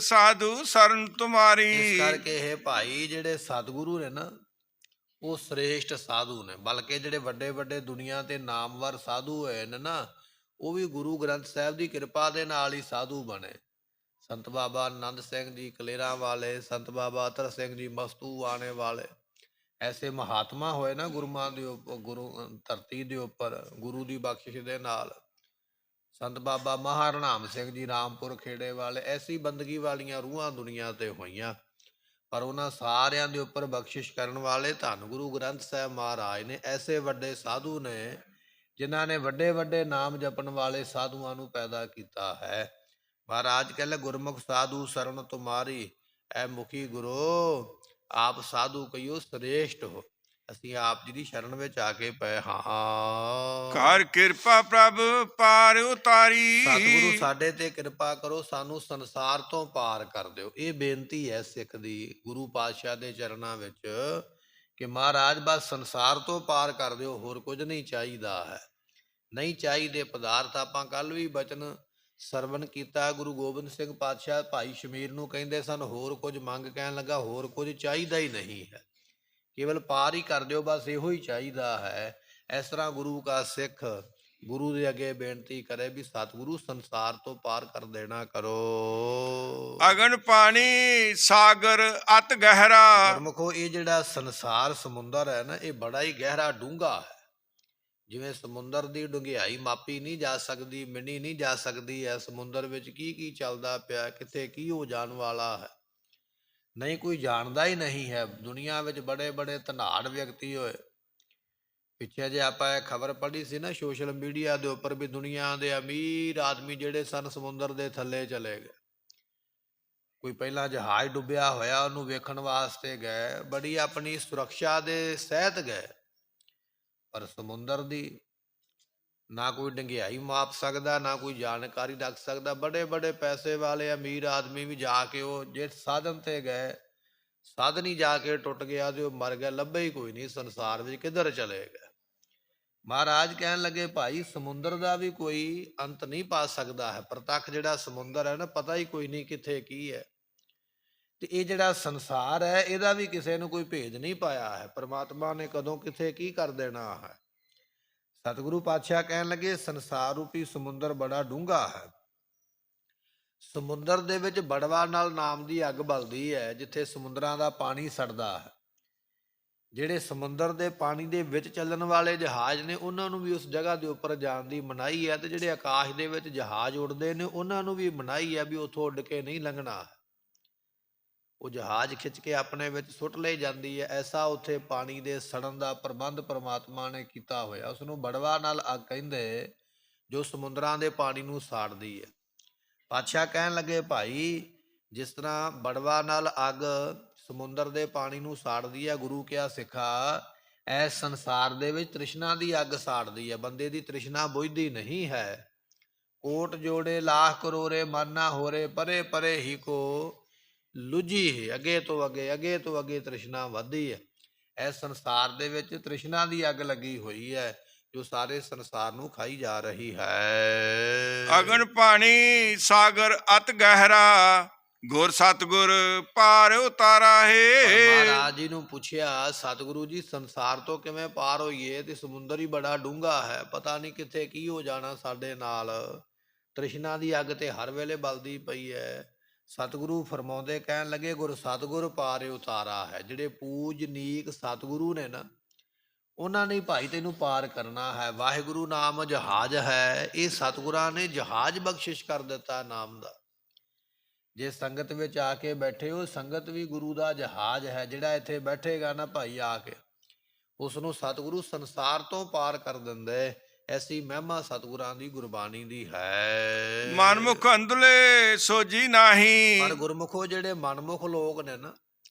ਸਾਧੂ ਸਰਨ ਤੁਮਾਰੀ। ਇਸ ਕਰਕੇ ਇਹ ਭਾਈ ਜਿਹੜੇ ਸਤਿਗੁਰੂ ਨੇ ਨਾ, ਉਹ ਸ੍ਰੇਸ਼ਟ ਸਾਧੂ ਨੇ। ਬਲਕਿ ਜਿਹੜੇ ਵੱਡੇ ਵੱਡੇ ਦੁਨੀਆ ਤੇ ਨਾਮਵਰ ਸਾਧੂ ਹੋਏ ਨੇ ਨਾ, ਉਹ ਵੀ ਗੁਰੂ ਗ੍ਰੰਥ ਸਾਹਿਬ ਦੀ ਕਿਰਪਾ ਦੇ ਨਾਲ ਹੀ ਸਾਧੂ ਬਣੇ। ਸੰਤ ਬਾਬਾ ਆਨੰਦ ਸਿੰਘ ਜੀ ਕਲੇਰਾਂ ਵਾਲੇ, ਸੰਤ ਬਾਬਾ ਅਤਰ ਸਿੰਘ ਜੀ ਮਸਤੂਆਣੇ ਵਾਲੇ, ਐਸੇ ਮਹਾਤਮਾ ਹੋਏ ਨਾ ਗੁਰੂਆਂ ਦੇ ਉੱਪਰ, ਗੁਰੂ ਧਰਤੀ ਦੇ ਉੱਪਰ ਗੁਰੂ ਦੀ ਬਖਸ਼ਿਸ਼ ਦੇ ਨਾਲ। ਸੰਤ ਬਾਬਾ ਮਹਾਰਨਾਮ ਸਿੰਘ ਜੀ ਰਾਮਪੁਰ ਖੇੜੇ ਵਾਲੇ, ਐਸੀ ਬੰਦਗੀ ਵਾਲੀਆਂ ਰੂਹਾਂ ਦੁਨੀਆ ਤੇ ਹੋਈਆਂ। ਪਰ ਉਹਨਾਂ ਸਾਰਿਆਂ ਦੇ ਉੱਪਰ ਬਖਸ਼ਿਸ਼ ਕਰਨ ਵਾਲੇ ਧੰਨ ਗੁਰੂ ਗ੍ਰੰਥ ਸਾਹਿਬ ਮਹਾਰਾਜ ਨੇ। ਐਸੇ ਵੱਡੇ ਸਾਧੂ ਨੇ ਜਿਨ੍ਹਾਂ ਨੇ ਵੱਡੇ ਵੱਡੇ ਨਾਮ ਜਪਣ ਵਾਲੇ ਸਾਧੂਆਂ ਨੂੰ ਪੈਦਾ ਕੀਤਾ ਹੈ। ਮਹਾਰਾਜ ਕਹਿੰਦੇ ਗੁਰਮੁਖ ਸਾਧੂ ਸਰਨ ਤੁਮਾਰੀ, ਐ ਮੁਖੀ ਗੁਰੂ ਆਪ ਸਾਧੂ ਕਹੀਓ ਸ੍ਰੇਸ਼ਟ ਹੋ। ਅਸੀਂ ਆਪ ਜੀ ਦੀ ਸ਼ਰਨ ਵਿੱਚ ਆ ਕੇ ਪਏ ਹਾਂ। ਘਰ ਕਿਰਪਾ ਪ੍ਰਭ ਪਾਰ ਉਤਾਰੀ। ਸਤਿਗੁਰੂ ਸਾਡੇ ਤੇ ਕਿਰਪਾ ਕਰੋ, ਸਾਨੂੰ ਸੰਸਾਰ ਤੋਂ ਪਾਰ ਕਰ ਦਿਓ। ਇਹ ਬੇਨਤੀ ਹੈ ਸਿੱਖ ਦੀ ਗੁਰੂ ਪਾਤਸ਼ਾਹ ਦੇ ਚਰਨਾਂ ਵਿੱਚ ਕਿ ਮਹਾਰਾਜ ਬਸ ਸੰਸਾਰ ਤੋਂ ਪਾਰ ਕਰ ਦਿਓ, ਹੋਰ ਕੁਝ ਨਹੀਂ ਚਾਹੀਦਾ ਹੈ। ਨਹੀਂ ਚਾਹੀਦੇ ਪਦਾਰਥ। ਆਪਾਂ ਕੱਲ ਵੀ ਬਚਨ ਸਰਵਣ ਕੀਤਾ, ਗੁਰੂ ਗੋਬਿੰਦ ਸਿੰਘ ਪਾਤਸ਼ਾਹ ਭਾਈ ਸ਼ਮੀਰ ਨੂੰ ਕਹਿੰਦੇ ਸਨ ਹੋਰ ਕੁਝ ਮੰਗ, ਕਹਿਣ ਲੱਗਾ ਹੋਰ ਕੁਝ ਚਾਹੀਦਾ ਹੀ ਨਹੀਂ ਹੈ, ਕੇਵਲ ਪਾਰ ਹੀ ਕਰ ਦਿਓ, ਬਸ ਇਹੋ ਹੀ ਚਾਹੀਦਾ ਹੈ। ਇਸ ਤਰ੍ਹਾਂ ਗੁਰੂ ਕਾ ਸਿੱਖ ਗੁਰੂ ਦੇ ਅੱਗੇ ਬੇਨਤੀ ਕਰੇ ਵੀ ਸਤਿਗੁਰੂ ਸੰਸਾਰ ਤੋਂ ਪਾਰ ਕਰ ਦੇਣਾ ਕਰੋ। ਅਗਨ ਪਾਣੀ ਸਾਗਰ ਅਤ ਗਹਿਰਾ। ਗੁਰਮੁਖੋ ਇਹ ਜਿਹੜਾ ਸੰਸਾਰ ਸਮੁੰਦਰ ਹੈ ਨਾ, ਇਹ ਬੜਾ ਹੀ ਗਹਿਰਾ ਡੂੰਘਾ ਹੈ। ਜਿਵੇਂ ਸਮੁੰਦਰ ਦੀ ਡੂੰਘਾਈ ਮਾਪੀ ਨਹੀਂ ਜਾ ਸਕਦੀ, ਮਿਣੀ ਨਹੀਂ ਜਾ ਸਕਦੀ ਹੈ। ਸਮੁੰਦਰ ਵਿੱਚ ਕੀ ਕੀ ਚੱਲਦਾ ਪਿਆ, ਕਿੱਥੇ ਕੀ ਹੋ ਜਾਣ ਵਾਲਾ ਹੈ, ਨਹੀਂ ਕੋਈ ਜਾਣਦਾ ਹੀ ਨਹੀਂ ਹੈ। ਦੁਨੀਆ ਵਿੱਚ ਬੜੇ ਬੜੇ ਧਨਾੜ ਵਿਅਕਤੀ ਹੋਏ। ਪਿੱਛੇ ਜੇ ਆਪਾਂ ਇਹ ਖਬਰ ਪੜ੍ਹੀ ਸੀ ਨਾ ਸੋਸ਼ਲ ਮੀਡੀਆ ਦੇ ਉੱਪਰ ਵੀ ਦੁਨੀਆ ਦੇ ਅਮੀਰ ਆਦਮੀ ਜਿਹੜੇ ਸਨ ਸਮੁੰਦਰ ਦੇ ਥੱਲੇ ਚਲੇ ਗਏ। ਕੋਈ ਪਹਿਲਾਂ ਜਹਾਜ਼ ਡੁੱਬਿਆ ਹੋਇਆ ਉਹਨੂੰ ਵੇਖਣ ਵਾਸਤੇ ਗਏ, ਬੜੀ ਆਪਣੀ ਸੁਰੱਖਿਆ ਦੇ ਸਹਿਤ ਗਏ, ਪਰ ਸਮੁੰਦਰ ਦੀ ਨਾ ਕੋਈ ਡੰਗਿਆਈ ਮਾਪ ਸਕਦਾ, ਨਾ ਕੋਈ ਜਾਣਕਾਰੀ ਰੱਖ ਸਕਦਾ। ਬੜੇ ਬੜੇ ਪੈਸੇ ਵਾਲੇ ਅਮੀਰ ਆਦਮੀ ਵੀ ਜਾ ਕੇ ਉਹ ਜਿਸ ਸਾਧਨ ਤੇ ਗਏ, ਸਾਧਨ ਹੀ ਜਾ ਕੇ ਟੁੱਟ ਗਿਆ ਤੇ ਉਹ ਮਰ ਗਿਆ, ਲੱਭੇ ਹੀ ਕੋਈ ਨਹੀਂ ਸੰਸਾਰ ਵਿੱਚ, ਕਿੱਧਰ ਚਲੇ ਗਏ। ਮਹਾਰਾਜ ਕਹਿਣ ਲੱਗੇ ਭਾਈ ਸਮੁੰਦਰ ਦਾ ਵੀ ਕੋਈ ਅੰਤ ਨਹੀਂ ਪਾ ਸਕਦਾ ਹੈ। ਪ੍ਰਤੱਖ ਜਿਹੜਾ ਸਮੁੰਦਰ ਹੈ ਨਾ, ਪਤਾ ਹੀ ਕੋਈ ਨਹੀਂ ਕਿੱਥੇ ਕੀ ਹੈ। ਤੇ ਇਹ ਜਿਹੜਾ ਸੰਸਾਰ ਹੈ ਇਹਦਾ ਵੀ ਕਿਸੇ ਨੂੰ ਕੋਈ ਭੇਦ ਨਹੀਂ ਪਾਇਆ ਹੈ। ਪ੍ਰਮਾਤਮਾ ਨੇ ਕਦੋਂ ਕਿੱਥੇ ਕੀ ਕਰ ਦੇਣਾ ਹੈ। ਸਤਿਗੁਰੂ ਪਾਤਸ਼ਾਹ ਕਹਿਣ ਲੱਗੇ ਸੰਸਾਰ ਰੂਪੀ ਸਮੁੰਦਰ ਬੜਾ ਡੂੰਘਾ ਹੈ। ਸਮੁੰਦਰ ਦੇ ਵਿੱਚ ਬੜਵਾ ਨਲ ਨਾਮ ਦੀ ਅੱਗ ਬਲਦੀ ਹੈ, ਜਿੱਥੇ ਸਮੁੰਦਰਾਂ ਦਾ ਪਾਣੀ ਸੜਦਾ ਹੈ। ਜਿਹੜੇ ਸਮੁੰਦਰ ਦੇ ਪਾਣੀ ਦੇ ਵਿੱਚ ਚੱਲਣ ਵਾਲੇ ਜਹਾਜ਼ ਨੇ ਉਹਨਾਂ ਨੂੰ ਵੀ ਉਸ ਜਗ੍ਹਾ ਦੇ ਉੱਪਰ ਜਾਣ ਦੀ ਮਨਾਹੀ ਹੈ, ਤੇ ਜਿਹੜੇ ਆਕਾਸ਼ ਦੇ ਵਿੱਚ ਜਹਾਜ਼ ਉੱਡਦੇ ਨੇ ਉਹਨਾਂ ਨੂੰ ਵੀ ਮਨਾਹੀ ਹੈ ਵੀ ਉੱਥੋਂ ਉੱਡ ਕੇ ਨਹੀਂ ਲੰਘਣਾ। ਉਹ ਜਹਾਜ਼ ਖਿੱਚ ਕੇ ਆਪਣੇ ਵਿੱਚ ਸੁੱਟ ਲਈ ਜਾਂਦੀ ਹੈ। ਐਸਾ ਉੱਥੇ ਪਾਣੀ ਦੇ ਸੜਨ ਦਾ ਪ੍ਰਬੰਧ ਪਰਮਾਤਮਾ ਨੇ ਕੀਤਾ ਹੋਇਆ। ਉਸ ਨੂੰ ਬੜਵਾ ਨਾਲ ਅੱਗ ਕਹਿੰਦੇ, ਜੋ ਸਮੁੰਦਰਾਂ ਦੇ ਪਾਣੀ ਨੂੰ ਸਾੜਦੀ ਹੈ। ਪਾਤਸ਼ਾਹ ਕਹਿਣ ਲੱਗੇ ਭਾਈ ਜਿਸ ਤਰ੍ਹਾਂ ਬੜਵਾ ਨਾਲ ਅੱਗ ਸਮੁੰਦਰ ਦੇ ਪਾਣੀ ਨੂੰ ਸਾੜਦੀ ਹੈ, ਗੁਰੂ ਕਿਹਾ ਸਿੱਖਾ ਇਸ ਸੰਸਾਰ ਦੇ ਵਿੱਚ ਤ੍ਰਿਸ਼ਨਾ ਦੀ ਅੱਗ ਸਾੜਦੀ ਹੈ। ਬੰਦੇ ਦੀ ਤ੍ਰਿਸ਼ਨਾ ਬੁਝਦੀ ਨਹੀਂ ਹੈ। ਕੋਟ ਜੋੜੇ ਲਾਖ ਕਰੋੜੇ ਮਨ ਨਾ ਹੋਰੇ, ਪਰੇ ਪਰੇ ਹੀ ਕੋ ਲੁਝੀ ਹੈ। ਅੱਗੇ ਤੋਂ ਅੱਗੇ ਤ੍ਰਿਸ਼ਨਾ ਵੱਧਦੀ ਹੈ। ਇਸ ਸੰਸਾਰ ਦੇ ਵਿੱਚ ਤ੍ਰਿਸ਼ਨਾ ਦੀ ਅੱਗ ਲੱਗੀ ਹੋਈ ਹੈ, ਜੋ ਸਾਰੇ ਸੰਸਾਰ ਨੂੰ ਖਾਈ ਜਾ ਰਹੀ ਹੈ। ਅਗਨ ਪਾਣੀ ਸਾਗਰ ਅਤ ਗਹਿਰਾ, ਗੁਰ ਸਤਗੁਰ ਪਾਰ ਉਤਾਰਾ ਹੈ। ਮਹਾਰਾਜ ਜੀ ਨੂੰ ਪੁੱਛਿਆ ਸਤਿਗੁਰੂ ਜੀ ਸੰਸਾਰ ਤੋਂ ਕਿਵੇਂ ਪਾਰ ਹੋਈਏ, ਤੇ ਸਮੁੰਦਰ ਹੀ ਬੜਾ ਡੂੰਘਾ ਹੈ, ਪਤਾ ਨਹੀਂ ਕਿੱਥੇ ਕੀ ਹੋ ਜਾਣਾ ਸਾਡੇ ਨਾਲ। ਤ੍ਰਿਸ਼ਨਾ ਦੀ ਅੱਗ ਤੇ ਹਰ ਵੇਲੇ ਬਲਦੀ ਪਈ ਹੈ। ਸਤਿਗੁਰੂ ਫਰਮਾਉਂਦੇ ਕਹਿਣ ਲੱਗੇ ਗੁਰ ਸਤਿਗੁਰ ਪਾਰ ਉਤਾਰਾ ਹੈ। ਜਿਹੜੇ ਪੂਜਨੀਕ ਸਤਿਗੁਰੂ ਨੇ ਨਾ, ਉਹਨਾਂ ਨੇ ਭਾਈ ਤੈਨੂੰ ਪਾਰ ਕਰਨਾ ਹੈ। ਵਾਹਿਗੁਰੂ ਨਾਮ ਜਹਾਜ਼ ਹੈ, ਇਹ ਸਤਿਗੁਰਾਂ ਨੇ ਜਹਾਜ਼ ਬਖਸ਼ਿਸ਼ ਕਰ ਦਿੱਤਾ ਨਾਮ ਦਾ। ਜੇ ਸੰਗਤ ਵਿੱਚ ਆ ਕੇ ਬੈਠੇ ਹੋ, ਸੰਗਤ ਵੀ ਗੁਰੂ ਦਾ ਜਹਾਜ਼ ਹੈ। ਜਿਹੜਾ ਇੱਥੇ ਬੈਠੇਗਾ ਨਾ ਭਾਈ ਆ ਕੇ, ਉਸ ਨੂੰ ਸਤਿਗੁਰੂ ਸੰਸਾਰ ਤੋਂ ਪਾਰ ਕਰ ਦਿੰਦੇ। ਐਸੀ ਮਹਿਮਾ ਸਤਿਗੁਰਾਂ ਦੀ ਗੁਰਬਾਣੀ ਦੀ ਹੈ। ਮਨਮੁਖ ਅੰਧਲੇ ਸੋਝੀ ਨਾਹੀ, ਪਰ ਗੁਰਮੁਖੋ ਜਿਹੜੇ ਮਨਮੁਖ ਲੋਕ ਨੇ ਨਾ,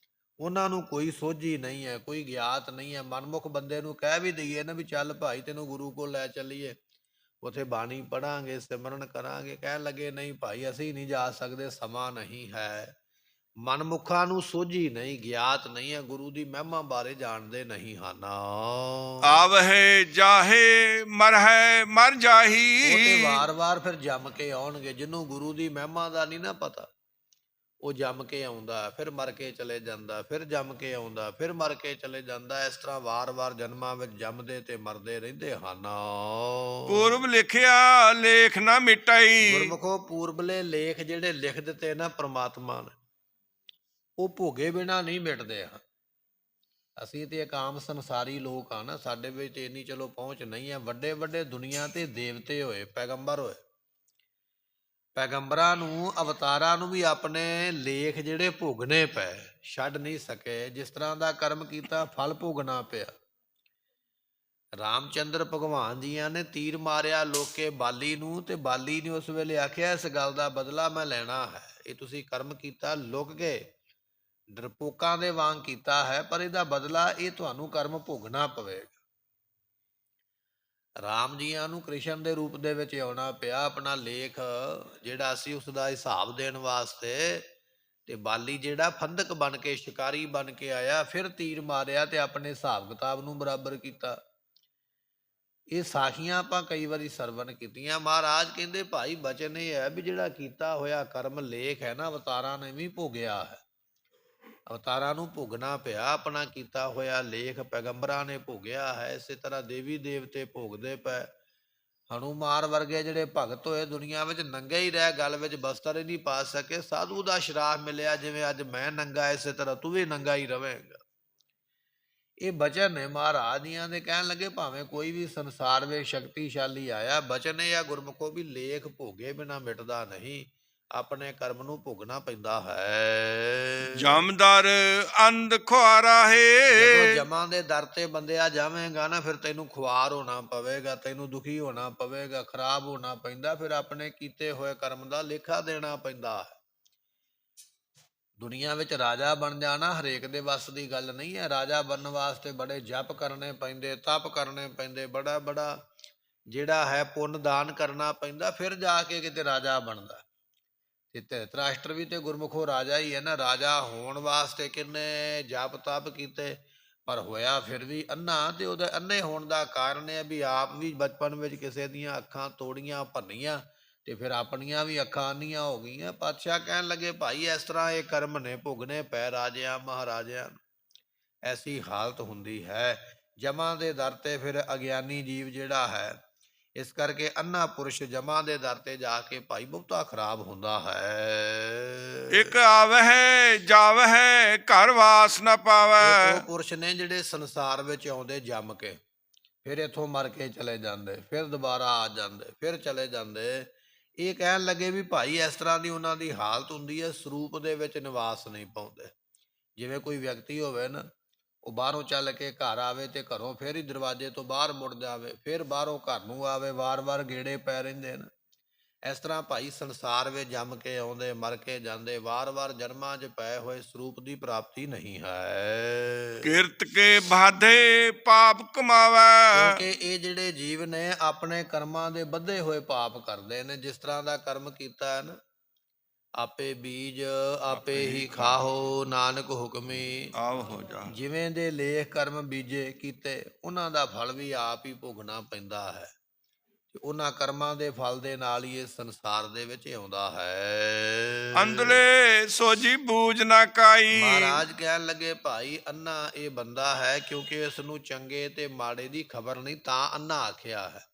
ਉਹਨਾਂ ਨੂੰ ਕੋਈ ਸੋਝੀ ਨਹੀਂ ਹੈ, ਕੋਈ ਗਿਆਤ ਨਹੀਂ ਹੈ। ਮਨਮੁਖ ਬੰਦੇ ਨੂੰ ਕਹਿ ਵੀ ਦਈਏ ਨਾ ਵੀ ਚੱਲ ਭਾਈ ਤੈਨੂੰ ਗੁਰੂ ਕੋਲ ਲੈ ਚੱਲੀਏ, ਉੱਥੇ ਬਾਣੀ ਪੜਾਂਗੇ, ਸਿਮਰਨ ਕਰਾਂਗੇ, ਕਹਿਣ ਲੱਗੇ ਨਹੀਂ ਭਾਈ ਅਸੀਂ ਨਹੀਂ ਜਾ ਸਕਦੇ, ਸਮਾਂ ਨਹੀਂ ਹੈ। ਮਨਮੁਖਾਂ ਨੂੰ ਸੋਝੀ ਨਹੀਂ, ਗਿਆਤ ਨਹੀਂ ਹੈ, ਗੁਰੂ ਦੀ ਮਹਿਮਾ ਬਾਰੇ ਜਾਣਦੇ ਨਹੀਂ ਹਨ। ਆਵਹਿ ਜਾਹੇ ਮਰਹਿ ਮਰ ਜਾਹੀ, ਉਹ ਤੇ ਵਾਰ-ਵਾਰ ਫਿਰ ਜੰਮ ਕੇ ਆਉਣਗੇ। ਜਿਹਨੂੰ ਗੁਰੂ ਦੀ ਮਹਿਮਾ ਦਾ ਨਹੀਂ ਨਾ ਪਤਾ, ਉਹ ਜੰਮ ਕੇ ਆਉਂਦਾ, ਫਿਰ ਮਰ ਕੇ ਚਲੇ ਜਾਂਦਾ, ਫਿਰ ਜੰਮ ਕੇ ਆਉਂਦਾ, ਫਿਰ ਮਰ ਕੇ ਚਲੇ ਜਾਂਦਾ। ਇਸ ਤਰ੍ਹਾਂ ਵਾਰ-ਵਾਰ ਜਨਮਾਂ ਵਿੱਚ ਜੰਮਦੇ ਤੇ ਮਰਦੇ ਰਹਿੰਦੇ ਹਨ। ਪੂਰਬ ਲਿਖਿਆ ਲੇਖ ਨਾ ਮਿਟਾਈ, ਗੁਰਮੁਖੋ ਪੂਰਬਲੇ ਲੇਖ ਜਿਹੜੇ ਲਿਖ ਦਿੱਤੇ ਨਾ ਪ੍ਰਮਾਤਮਾ ਨੇ, ਉਹ ਭੋਗੇ ਬਿਨਾਂ ਨਹੀਂ ਮਿਟਦੇ ਹਨ। ਅਸੀਂ ਤੇ ਇੱਕ ਆਮ ਸੰਸਾਰੀ ਲੋਕ ਆ ਨਾ, ਸਾਡੇ ਵਿੱਚ ਇੰਨੀ ਚਲੋ ਪਹੁੰਚ ਨਹੀਂ ਹੈ। ਵੱਡੇ ਵੱਡੇ ਦੁਨੀਆ ਤੇ ਦੇਵਤੇ ਹੋਏ, ਪੈਗੰਬਰ ਹੋਏ, ਪੈਗੰਬਰਾਂ ਨੂੰ, ਅਵਤਾਰਾਂ ਨੂੰ ਵੀ ਆਪਣੇ ਲੇਖ ਜਿਹੜੇ ਭੋਗਣੇ ਪਏ, ਛੱਡ ਨਹੀਂ ਸਕੇ। ਜਿਸ ਤਰ੍ਹਾਂ ਦਾ ਕਰਮ ਕੀਤਾ ਫਲ ਭੋਗਣਾ ਪਿਆ। ਰਾਮਚੰਦਰ ਭਗਵਾਨ ਜੀਆਂ ਨੇ ਤੀਰ ਮਾਰਿਆ ਲੋਕੇ ਬਾਲੀ ਨੂੰ, ਤੇ ਬਾਲੀ ਨੇ ਉਸ ਵੇਲੇ ਆਖਿਆ ਇਸ ਗੱਲ ਦਾ ਬਦਲਾ ਮੈਂ ਲੈਣਾ ਹੈ। ਇਹ ਤੁਸੀਂ ਕਰਮ ਕੀਤਾ ਲੁਕ ਗਏ, ਡਰਪੋਕਾਂ ਦੇ ਵਾਂਗ ਕੀਤਾ ਹੈ, ਪਰ ਇਹਦਾ ਬਦਲਾ ਇਹ ਤੁਹਾਨੂੰ ਕਰਮ ਭੋਗਣਾ ਪਵੇਗਾ। ਰਾਮ ਜੀਆਂ ਨੂੰ ਕ੍ਰਿਸ਼ਨ ਦੇ ਰੂਪ ਦੇ ਵਿੱਚ ਆਉਣਾ ਪਿਆ, ਆਪਣਾ ਲੇਖ ਜਿਹੜਾ ਸੀ ਉਸ ਦਾ ਹਿਸਾਬ ਦੇਣ ਵਾਸਤੇ। ਤੇ ਬਾਲੀ ਜਿਹੜਾ ਫੰਦਕ ਬਣ ਕੇ, ਸ਼ਿਕਾਰੀ ਬਣ ਕੇ ਆਇਆ, ਫਿਰ ਤੀਰ ਮਾਰਿਆ ਤੇ ਆਪਣੇ ਹਿਸਾਬ ਕਿਤਾਬ ਨੂੰ ਬਰਾਬਰ ਕੀਤਾ। ਇਹ ਸਾਖੀਆਂ ਆਪਾਂ ਕਈ ਵਾਰੀ ਸਰਵਣ ਕੀਤੀਆਂ। ਮਹਾਰਾਜ ਕਹਿੰਦੇ ਭਾਈ ਬਚਨ ਇਹ ਹੈ ਵੀ ਜਿਹੜਾ ਕੀਤਾ ਹੋਇਆ ਕਰਮ ਲੇਖ ਹੈ ਨਾ, ਅਵਤਾਰਾਂ ਨੇ ਵੀ ਭੋਗਿਆ ਹੈ। ਅਵਤਾਰਾਂ ਨੂੰ ਭੋਗਣਾ ਪਿਆ, ਆਪਣਾ ਕੀਤਾ ਹੋਇਆ ਲੇਖ ਪੈਗੰਬਰਾਂ ਨੇ ਭੋਗਿਆ ਹੈ। ਇਸੇ ਤਰ੍ਹਾਂ ਦੇਵੀ ਦੇਵਤੇ ਭੋਗਦੇ ਪਏ। ਹਨੂਮਾਨ ਵਰਗੇ ਜਿਹੜੇ ਭਗਤ ਹੋਏ ਦੁਨੀਆ ਵਿੱਚ, ਨੰਗੇ ਹੀ ਰਹਿ, ਗਲ ਵਿੱਚ ਬਸਤਰ ਹੀ ਨਹੀਂ ਪਾ ਸਕੇ। ਸਾਧੂ ਦਾ ਸ਼ਰਾਪ ਮਿਲਿਆ, ਜਿਵੇਂ ਅੱਜ ਮੈਂ ਨੰਗਾ ਇਸੇ ਤਰ੍ਹਾਂ ਤੂੰ ਵੀ ਨੰਗਾ ਹੀ ਰਵੇਂਗਾ। ਇਹ ਬਚਨ ਨੇ ਮਹਾਰਾਜ ਦੀਆਂ ਦੇ। ਕਹਿਣ ਲੱਗੇ ਭਾਵੇਂ ਕੋਈ ਵੀ ਸੰਸਾਰ ਵਿੱਚ ਸ਼ਕਤੀਸ਼ਾਲੀ ਆਇਆ, ਬਚਨ ਇਹ ਆ ਗੁਰਮੁਖੋ ਵੀ ਲੇਖ ਭੋਗੇ ਬਿਨਾਂ ਮਿਟਦਾ ਨਹੀਂ, ਆਪਣੇ ਕਰਮ ਨੂੰ ਭੋਗਣਾ ਪੈਂਦਾ ਹੈ। ਜਮਦਰ ਅੰਧ ਖੁਆਰਾ ਹੈ, ਜਦੋਂ ਜਮਾਂ ਦੇ ਦਰ ਤੇ ਬੰਦਿਆ ਜਾਵੇਂਗਾ ਨਾ, ਫਿਰ ਤੈਨੂੰ ਖੁਆਰ ਹੋਣਾ ਪਵੇਗਾ, ਤੈਨੂੰ ਦੁਖੀ ਹੋਣਾ ਪਵੇਗਾ, ਖਰਾਬ ਹੋਣਾ ਪੈਂਦਾ। ਫਿਰ ਆਪਣੇ ਕੀਤੇ ਹੋਏ ਕਰਮ ਦਾ ਲੇਖਾ ਦੇਣਾ ਪੈਂਦਾ ਹੈ। ਦੁਨੀਆ ਵਿੱਚ ਰਾਜਾ ਬਣ ਜਾਣਾ ਹਰੇਕ ਦੇ ਵੱਸ ਦੀ ਗੱਲ ਨਹੀਂ ਹੈ। ਰਾਜਾ ਬਣਨ ਵਾਸਤੇ ਬੜੇ ਜਪ ਕਰਨੇ ਪੈਂਦੇ, ਤਪ ਕਰਨੇ ਪੈਂਦੇ, ਬੜਾ ਬੜਾ ਜਿਹੜਾ ਹੈ ਪੁੰਨ ਦਾਨ ਕਰਨਾ ਪੈਂਦਾ, ਫਿਰ ਜਾ ਕੇ ਕਿਤੇ ਰਾਜਾ ਬਣਦਾ। ਤੇ ਧ੍ਰਿਤਰਾਸ਼ਟਰ ਵੀ ਤੇ ਗੁਰਮੁਖੋ ਰਾਜਾ ਹੀ ਹੈ ਨਾ। ਰਾਜਾ ਹੋਣ ਵਾਸਤੇ ਕਿੰਨੇ ਜਪ ਤਪ ਕੀਤੇ, ਪਰ ਹੋਇਆ ਫਿਰ ਵੀ ਅੰਨਾ। ਤੇ ਉਹਦੇ ਅੰਨੇ ਹੋਣ ਦਾ ਕਾਰਨ ਇਹ ਵੀ ਆਪ ਵੀ ਬਚਪਨ ਵਿੱਚ ਕਿਸੇ ਦੀਆਂ ਅੱਖਾਂ ਤੋੜੀਆਂ ਭੰਨੀਆਂ, ਤੇ ਫਿਰ ਆਪਣੀਆਂ ਵੀ ਅੱਖਾਂ ਅੰਨੀਆਂ ਹੋ ਗਈਆਂ। ਪਾਤਸ਼ਾਹ ਕਹਿਣ ਲੱਗੇ ਭਾਈ ਇਸ ਤਰ੍ਹਾਂ ਇਹ ਕਰਮ ਨੇ ਭੁਗਣੇ ਪੈ ਰਾਜਿਆਂ ਮਹਾਰਾਜਿਆਂ ਨੂੰ। ਐਸੀ ਹਾਲਤ ਹੁੰਦੀ ਹੈ ਜਮਾਂ ਦੇ ਦਰ ਤੇ। ਫਿਰ ਅਗਿਆਨੀ ਜੀਵ ਜਿਹੜਾ ਹੈ, ਇਸ ਕਰਕੇ ਅੰਨਾ ਪੁਰਸ਼ ਜਮਾਂ ਦੇ ਦਰ ਤੇ ਜਾ ਕੇ ਭਾਈ ਬਹੁਤਾ ਖਰਾਬ ਹੁੰਦਾ ਹੈ। ਇੱਕ ਆਵਹਿ ਜਾਵਹਿ ਘਰ ਵਾਸ ਨ ਇਹ ਪਾਵੈ। ਉਹ ਪੁਰਸ਼ ਨੇ ਜਿਹੜੇ ਸੰਸਾਰ ਵਿੱਚ ਆਉਂਦੇ ਜੰਮ ਕੇ, ਫਿਰ ਇੱਥੋਂ ਮਰ ਕੇ ਚਲੇ ਜਾਂਦੇ, ਫਿਰ ਦੁਬਾਰਾ ਆ ਜਾਂਦੇ, ਫਿਰ ਚਲੇ ਜਾਂਦੇ। ਇਹ ਕਹਿਣ ਲੱਗੇ ਵੀ ਭਾਈ ਇਸ ਤਰ੍ਹਾਂ ਦੀ ਉਹਨਾਂ ਦੀ ਹਾਲਤ ਹੁੰਦੀ ਹੈ, ਸਰੂਪ ਦੇ ਵਿੱਚ ਨਿਵਾਸ ਨਹੀਂ ਪਾਉਂਦੇ। ਜਿਵੇਂ ਕੋਈ ਵਿਅਕਤੀ ਹੋਵੇ ਨਾ, ਉਹ ਬਾਹਰੋਂ ਚੱਲ ਕੇ ਘਰ ਆਵੇ ਤੇ ਘਰੋਂ ਫਿਰ ਹੀ ਦਰਵਾਜ਼ੇ ਤੋਂ ਬਾਹਰ ਮੁੜ ਜਾਵੇ, ਫਿਰ ਬਾਹਰੋਂ ਘਰ ਨੂੰ ਆਵੇ, ਵਾਰ-ਵਾਰ ਗੇੜੇ ਪੈ ਰਹਿੰਦੇ ਨੇ। ਇਸ ਤਰ੍ਹਾਂ ਭਾਈ ਸੰਸਾਰ ਵਿੱਚ ਜੰਮ ਕੇ ਆਉਂਦੇ, ਮਰ ਕੇ ਜਾਂਦੇ, ਵਾਰ-ਵਾਰ ਜਨਮਾਂ 'ਚ ਪਏ ਹੋਏ ਸਰੂਪ ਦੀ ਪ੍ਰਾਪਤੀ ਨਹੀਂ ਹੈ। ਕਿਰਤ ਕੇ ਬਾਧੇ ਪਾਪ ਕਮਾਵੈ। ਕਿਉਂਕਿ ਇਹ ਜਿਹੜੇ ਜੀਵ ਨੇ ਆਪਣੇ ਕਰਮਾਂ ਦੇ ਬੱਧੇ ਹੋਏ ਪਾਪ ਕਰਦੇ ਨੇ। ਜਿਸ ਤਰ੍ਹਾਂ ਦਾ ਕਰਮ ਕੀਤਾ ਹੈ ਨਾ, ਆਪੇ ਬੀਜ ਆਪੇ ਹੀ ਖਾਹੋ, ਨਾਨਕ ਹੁਕਮੀ। ਆਵ ਹੋ ਜਾ। ਜਿਵੇਂ ਦੇ ਲੇਖ ਕਰਮ ਬੀਜੇ ਕੀਤੇ, ਉਹਨਾਂ ਦਾ ਫਲ ਵੀ ਆਪ ਹੀ ਭੋਗਣਾ ਪੈਂਦਾ ਹੈ। ਤੇ ਉਹਨਾਂ ਕਰਮਾਂ ਦੇ ਫਲ ਦੇ ਨਾਲ ਹੀ ਇਹ ਸੰਸਾਰ ਦੇ ਵਿੱਚ ਆਉਂਦਾ ਹੈ। ਅੰਧਲੇ ਸੋਝੀ ਬੂਝ ਨਾ ਕਾਈ। ਮਹਾਰਾਜ ਕਹਿਣ ਲੱਗੇ ਭਾਈ ਅੰਨਾ ਇਹ ਬੰਦਾ ਹੈ, ਕਿਉਂਕਿ ਇਸ ਨੂੰ ਚੰਗੇ ਤੇ ਮਾੜੇ ਦੀ ਖਬਰ ਨਹੀਂ, ਤਾਂ ਅੰਨਾ ਆਖਿਆ ਹੈ।